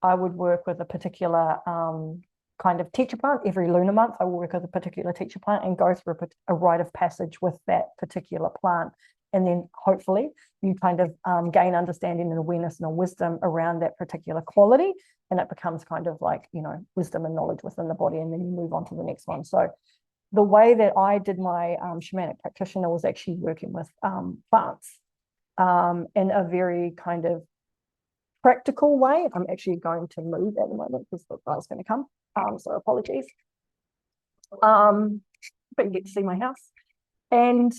I would work with a particular kind of teacher plant. Every lunar month I will work with a particular teacher plant and go through a rite of passage with that particular plant. And then hopefully you kind of gain understanding and awareness and a wisdom around that particular quality. And it becomes kind of like, wisdom and knowledge within the body. And then you move on to the next one. So the way that I did my shamanic practitioner was actually working with plants in a very kind of practical way. I'm actually going to move at the moment because the guy's going to come. So apologies. But you get to see my house. And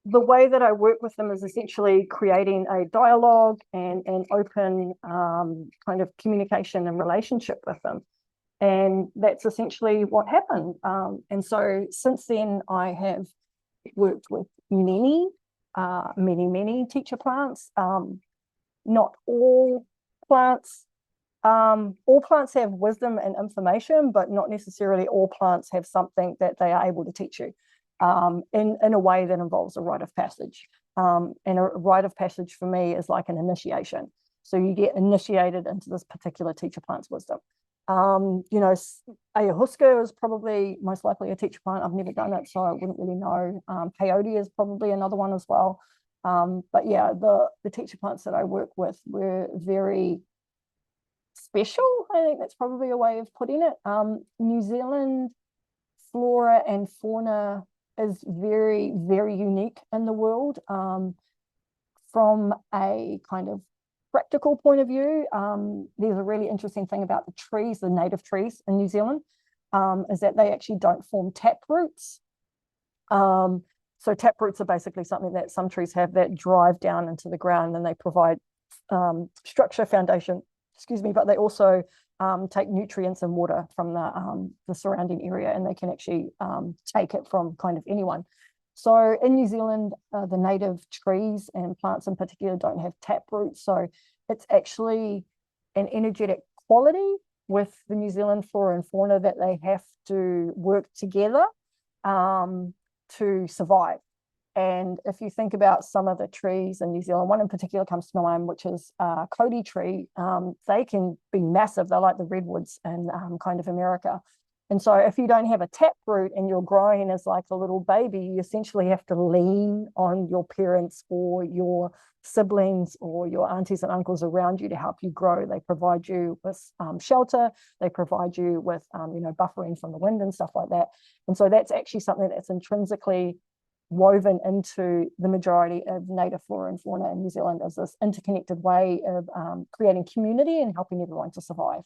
the way that I work with them is essentially creating a dialogue and an open kind of communication and relationship with them. And that's essentially what happened. And so since then, I have worked with many teacher plants. Not all plants. All plants have wisdom and information, but not necessarily all plants have something that they are able to teach you in a way that involves a rite of passage. And a rite of passage for me is like an initiation. So you get initiated into this particular teacher plant's wisdom. Ayahuasca is probably most likely a teacher plant. I've never done it, so I wouldn't really know. Peyote is probably another one as well. But yeah, the teacher plants that I work with were very special. I think that's probably a way of putting it. New Zealand flora and fauna is very, very unique in the world. From a kind of practical point of view, there's a really interesting thing about the trees, the native trees in New Zealand, is that they actually don't form tap roots. So tap roots are basically something that some trees have that drive down into the ground, and they provide structure, foundation, but they also take nutrients and water from the surrounding area, and they can actually take it from kind of anyone. So in New Zealand, the native trees and plants in particular don't have tap roots. So it's actually an energetic quality with the New Zealand flora and fauna that they have to work together to survive. And if you think about some of the trees in New Zealand, one in particular comes to mind, which is a Cody tree. They can be massive. They're like the redwoods in kind of America. And so if you don't have a tap root and you're growing as like a little baby, you essentially have to lean on your parents or your siblings or your aunties and uncles around you to help you grow. They provide you with shelter. They provide you with, buffering from the wind and stuff like that. And so that's actually something that's intrinsically woven into the majority of native flora and fauna in New Zealand, is this interconnected way of creating community and helping everyone to survive.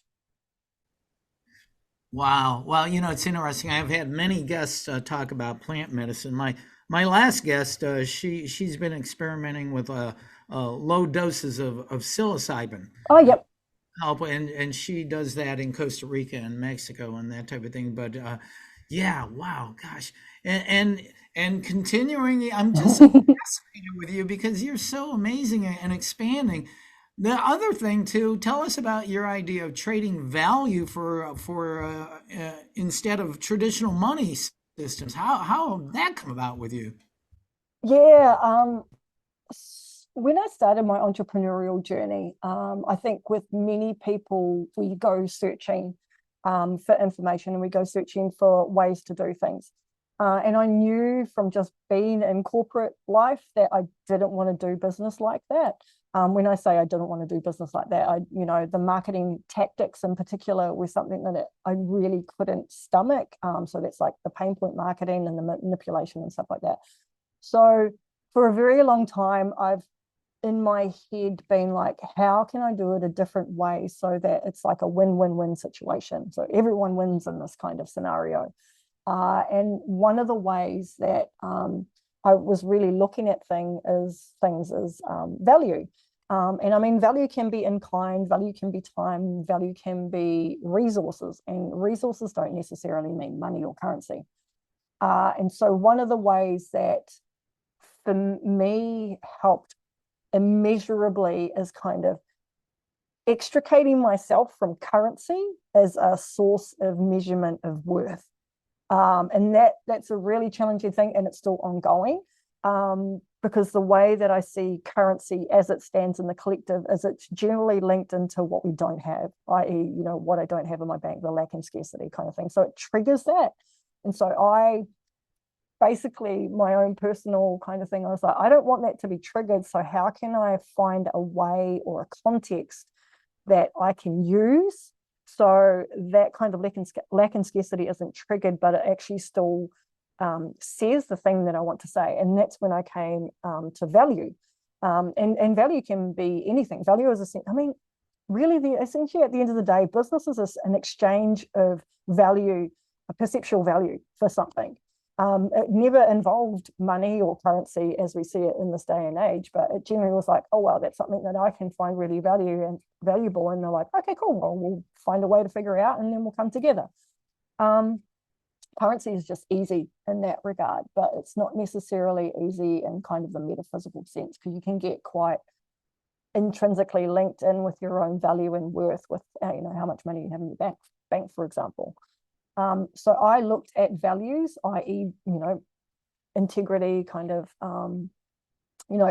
Wow. Well, it's interesting. I've had many guests talk about plant medicine. My last guest, she's been experimenting with low doses of psilocybin. Oh, yep. Help, and she does that in Costa Rica and Mexico and that type of thing. But yeah, wow, gosh, and continuing, I'm just fascinated with you because you're so amazing and expanding. The other thing too, tell us about your idea of trading value for instead of traditional money systems. How did that come about with you? Yeah, when I started my entrepreneurial journey, I think with many people, we go searching for information and we go searching for ways to do things. And I knew from just being in corporate life that I didn't want to do business like that. When I say I didn't want to do business like that, the marketing tactics in particular was something that I really couldn't stomach. So that's like the pain point marketing and the manipulation and stuff like that. So for a very long time, I've in my head been like, how can I do it a different way so that it's like a win-win-win situation? So everyone wins in this kind of scenario. And one of the ways that I was really looking at things is value. And I mean, value can be in kind, value can be time, value can be resources, and resources don't necessarily mean money or currency. And so one of the ways that for me helped immeasurably is kind of extricating myself from currency as a source of measurement of worth. And that's a really challenging thing, and it's still ongoing. Because the way that I see currency as it stands in the collective is it's generally linked into what we don't have, i.e., what I don't have in my bank, the lack and scarcity kind of thing. So it triggers that. And so I basically, my own personal kind of thing, I was like, I don't want that to be triggered. So how can I find a way or a context that I can use so that kind of lack and scarcity isn't triggered, but it actually still says the thing that I want to say. And that's when I came to value. And value can be anything. Value is really essentially at the end of the day, business is an exchange of value, a perceptual value for something. It never involved money or currency as we see it in this day and age, but it generally was like, oh, well, that's something that I can find really valuable. And they're like, okay, cool, well, we'll find a way to figure it out and then we'll come together. Currency is just easy in that regard, but it's not necessarily easy in kind of the metaphysical sense, because you can get quite intrinsically linked in with your own value and worth with, how much money you have in your bank, for example. So I looked at values, i.e., integrity, kind of,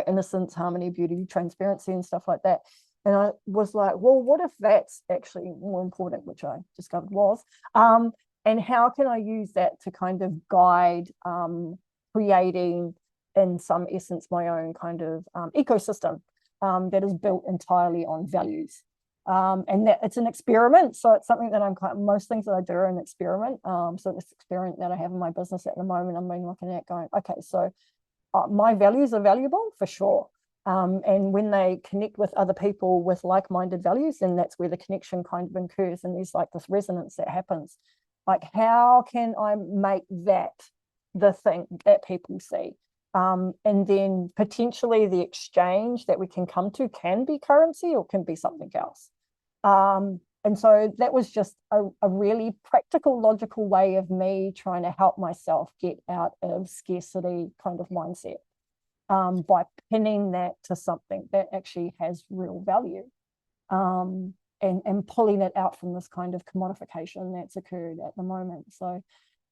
innocence, harmony, beauty, transparency, and stuff like that. And I was like, well, what if that's actually more important, which I discovered was, and how can I use that to kind of guide creating, in some essence, my own kind of ecosystem that is built entirely on values. And that it's an experiment. So it's something that most things that I do are an experiment. So this experiment that I have in my business at the moment, I'm been looking at going, okay, so my values are valuable for sure. And when they connect with other people with like-minded values, then that's where the connection kind of occurs. And there's like this resonance that happens. Like, how can I make that the thing that people see? And then potentially the exchange that we can come to can be currency or can be something else. And so that was just a really practical, logical way of me trying to help myself get out of scarcity kind of mindset, by pinning that to something that actually has real value, and pulling it out from this kind of commodification that's occurred at the moment. So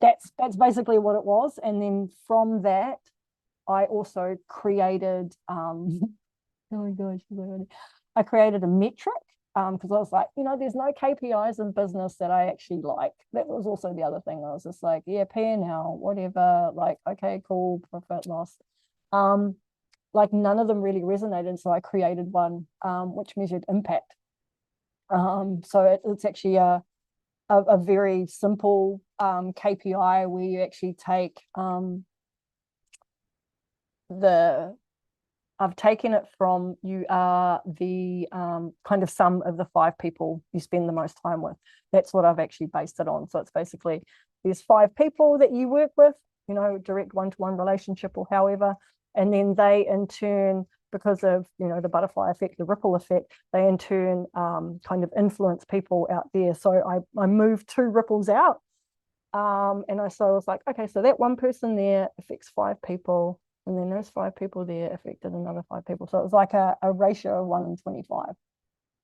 that's basically what it was. And then from that, I also created, oh my gosh, I created a metric, because I was like, there's no KPIs in business that I actually like. That was also the other thing. I was just like, yeah, P&L, whatever, like, okay, cool, profit, loss. Like none of them really resonated. So I created one which measured impact. So it's actually a very simple KPI where you actually take I've taken it from, you are the kind of sum of the 5 people you spend the most time with. That's what I've actually based it on. So it's basically, there's 5 people that you work with, direct one-to-one relationship or however, and then they in turn, because of the butterfly effect, the ripple effect, they in turn kind of influence people out there. So I moved 2 ripples out, and I was like, okay, so that one person there affects 5 people, and then those 5 people there affected another 5 people. So it was like a ratio of 1 in 25.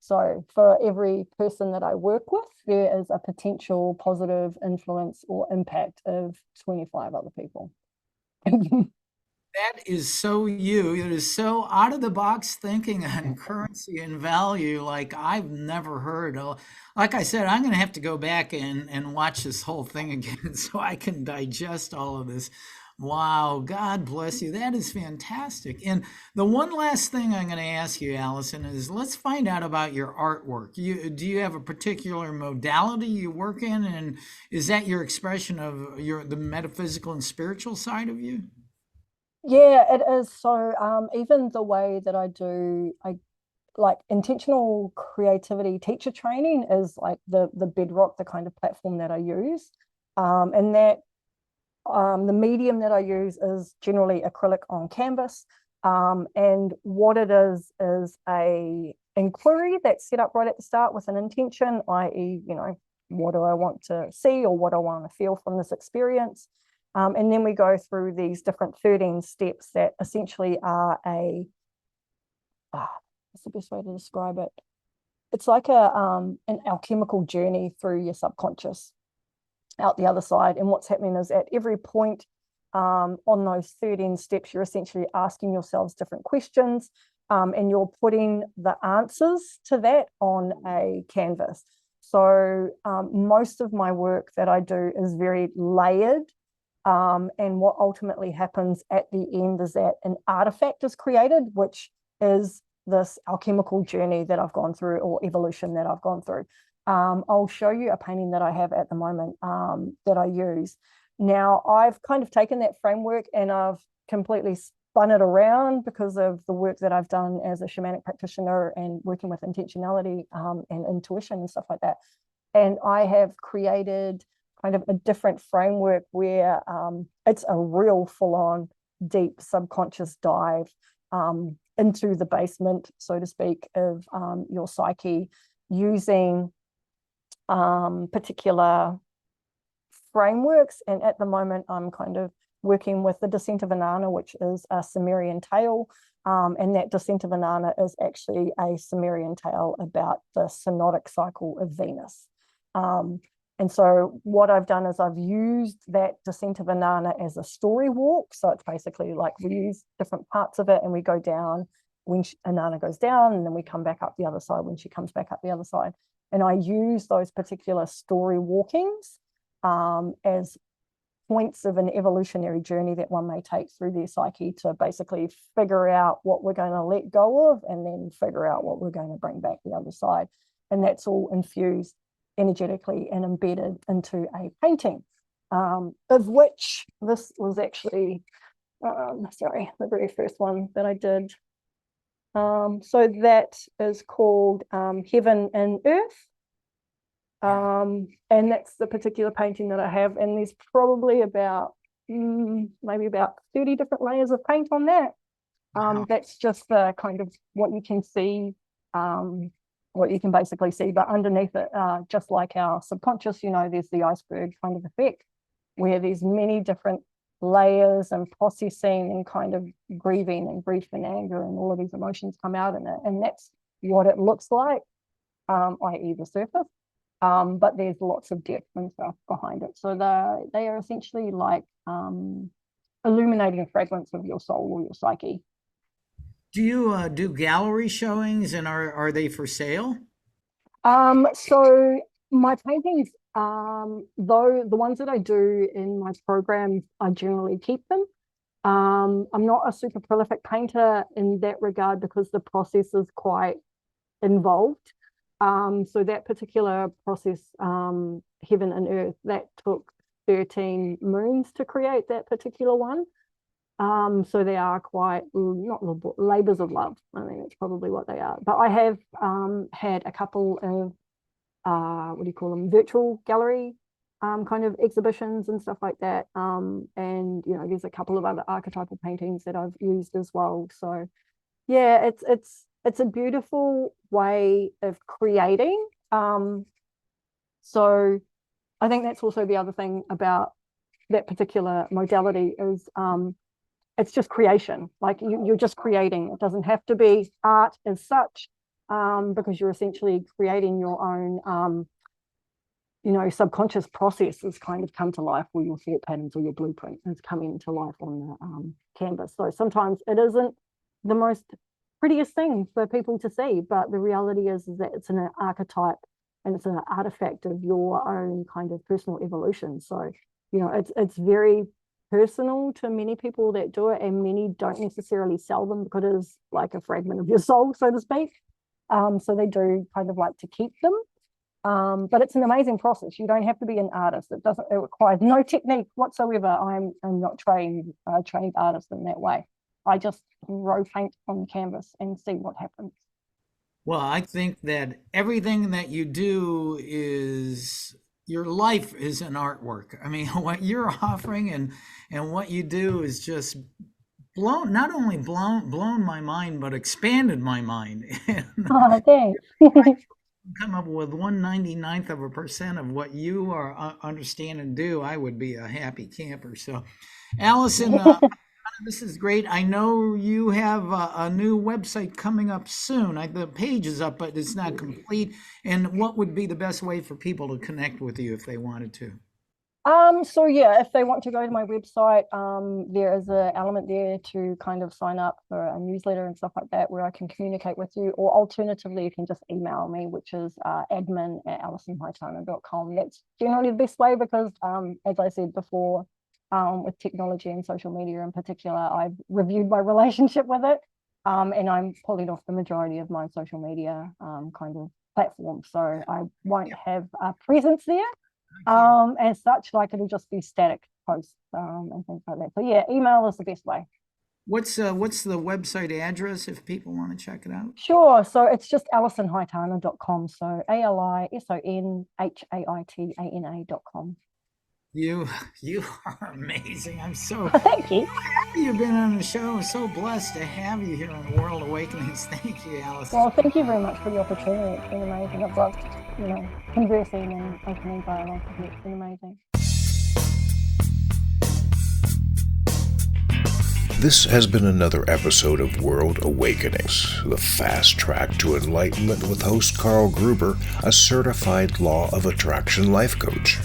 So for every person that I work with, there is a potential positive influence or impact of 25 other people. That is so you. It is so out of the box thinking on currency and value, like I've never heard. Like I said, I'm going to have to go back and watch this whole thing again so I can digest all of this. Wow, God bless you. That is fantastic. And the one last thing I'm going to ask you, Allison, is let's find out about your artwork. Do you have a particular modality you work in, and is that your expression of the metaphysical and spiritual side of you? Yeah, it is. So even the way that I like intentional creativity teacher training is like the bedrock, the kind of platform that I use. And that the medium that I use is generally acrylic on canvas. And what it is a inquiry that's set up right at the start with an intention, i.e., what do I want to see or what I want to feel from this experience? And then we go through these different 13 steps that essentially are what's the best way to describe it? It's like an alchemical journey through your subconscious out the other side. And what's happening is at every point on those 13 steps, you're essentially asking yourselves different questions, and you're putting the answers to that on a canvas. So most of my work that I do is very layered. And what ultimately happens at the end is that an artifact is created, which is this alchemical journey that I've gone through, or evolution that I've gone through. I'll show you a painting that I have at the moment that I use. Now, I've kind of taken that framework and I've completely spun it around because of the work that I've done as a shamanic practitioner and working with intentionality and intuition and stuff like that. And I have created kind of a different framework where it's a real full-on deep subconscious dive into the basement, so to speak, of your psyche, using particular frameworks. And at the moment, I'm kind of working with the descent of Inanna, which is a Sumerian tale. And that descent of Inanna is actually a Sumerian tale about the synodic cycle of Venus. And so what I've done is I've used that descent of Inanna as a story walk. So it's basically like we use different parts of it and we go down when Inanna goes down, and then we come back up the other side when she comes back up the other side. And I use those particular story walkings as points of an evolutionary journey that one may take through their psyche to basically figure out what we're going to let go of and then figure out what we're going to bring back the other side. And that's all infused energetically and embedded into a painting, of which this was actually, the very first one that I did. So that is called Heaven and Earth. And that's the particular painting that I have. And there's probably about maybe about 30 different layers of paint on that. Wow. That's just the kind of what you can see, what you can basically see. But underneath it, just like our subconscious, there's the iceberg kind of effect, where there's many different layers and processing and kind of grieving and grief and anger and all of these emotions come out in it. And that's what it looks like, i.e. the surface. But there's lots of depth and stuff behind it. So they are essentially like illuminating fragments of your soul or your psyche. Do you do gallery showings, and are they for sale? So my paintings, though the ones that I do in my programs, I generally keep them. I'm not a super prolific painter in that regard because the process is quite involved. So that particular process, Heaven and Earth, that took 13 moons to create that particular one. So they are quite, not labors of love. I think that's probably what they are. But I have had a couple of, virtual gallery kind of exhibitions and stuff like that. And, there's a couple of other archetypal paintings that I've used as well. So yeah, it's a beautiful way of creating. So I think that's also the other thing about that particular modality is it's just creation. Like you're just creating. It doesn't have to be art as such, because you're essentially creating your own subconscious processes kind of come to life, or your thought patterns or your blueprint is coming to life on the canvas. So sometimes it isn't the most prettiest thing for people to see, but the reality is that it's an archetype and it's an artifact of your own kind of personal evolution. So it's very personal to many people that do it, and many don't necessarily sell them because it is like a fragment of your soul, so to speak. So they do kind of like to keep them. But it's an amazing process. You don't have to be an artist. It requires no technique whatsoever. I'm not trained artist in that way. I just row paint on the canvas and see what happens. Well, I think that everything that you do your life is an artwork. I mean, what you're offering and what you do is just not only blown my mind, but expanded my mind. Oh, thanks. Come up with 1/99% of what you are understand and do, I would be a happy camper. So, Alison, this is great. I know you have a new website coming up soon. The page is up, but it's not complete. And what would be the best way for people to connect with you if they wanted to? So yeah, if they want to go to my website, there is an element there to kind of sign up for a newsletter and stuff like that, where I can communicate with you, or alternatively, you can just email me, which is admin@alisonhaitana.com. That's generally the best way because, as I said before, with technology and social media in particular, I've reviewed my relationship with it, and I'm pulling off the majority of my social media kind of platforms, so I won't have a presence there. As such, like it'll just be static posts and things like that. So yeah, email is the best way. What's the website address if people want to check it out? Sure. So it's just alisonhaitana.com. So ALISONHAITANA.com. You are amazing. I'm so Thank you. happy you've been on the show. I'm so blessed to have you here on World Awakenings. Thank you, Alison. Well, thank you very much for the opportunity. It's been amazing. I've loved, conversing and opening dialogue with you. It's been amazing. This has been another episode of World Awakenings, the fast track to enlightenment with host Carl Gruber, a certified Law of Attraction life coach.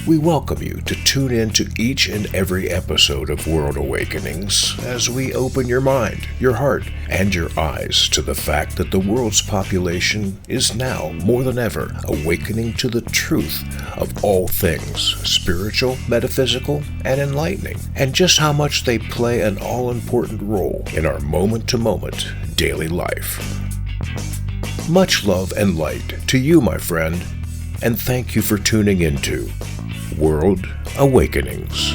We welcome you to tune in to each and every episode of World Awakenings as we open your mind, your heart, and your eyes to the fact that the world's population is now, more than ever, awakening to the truth of all things spiritual, metaphysical, and enlightening, and just how much they play an all-important role in our moment-to-moment daily life. Much love and light to you, my friend, and thank you for tuning into World Awakenings.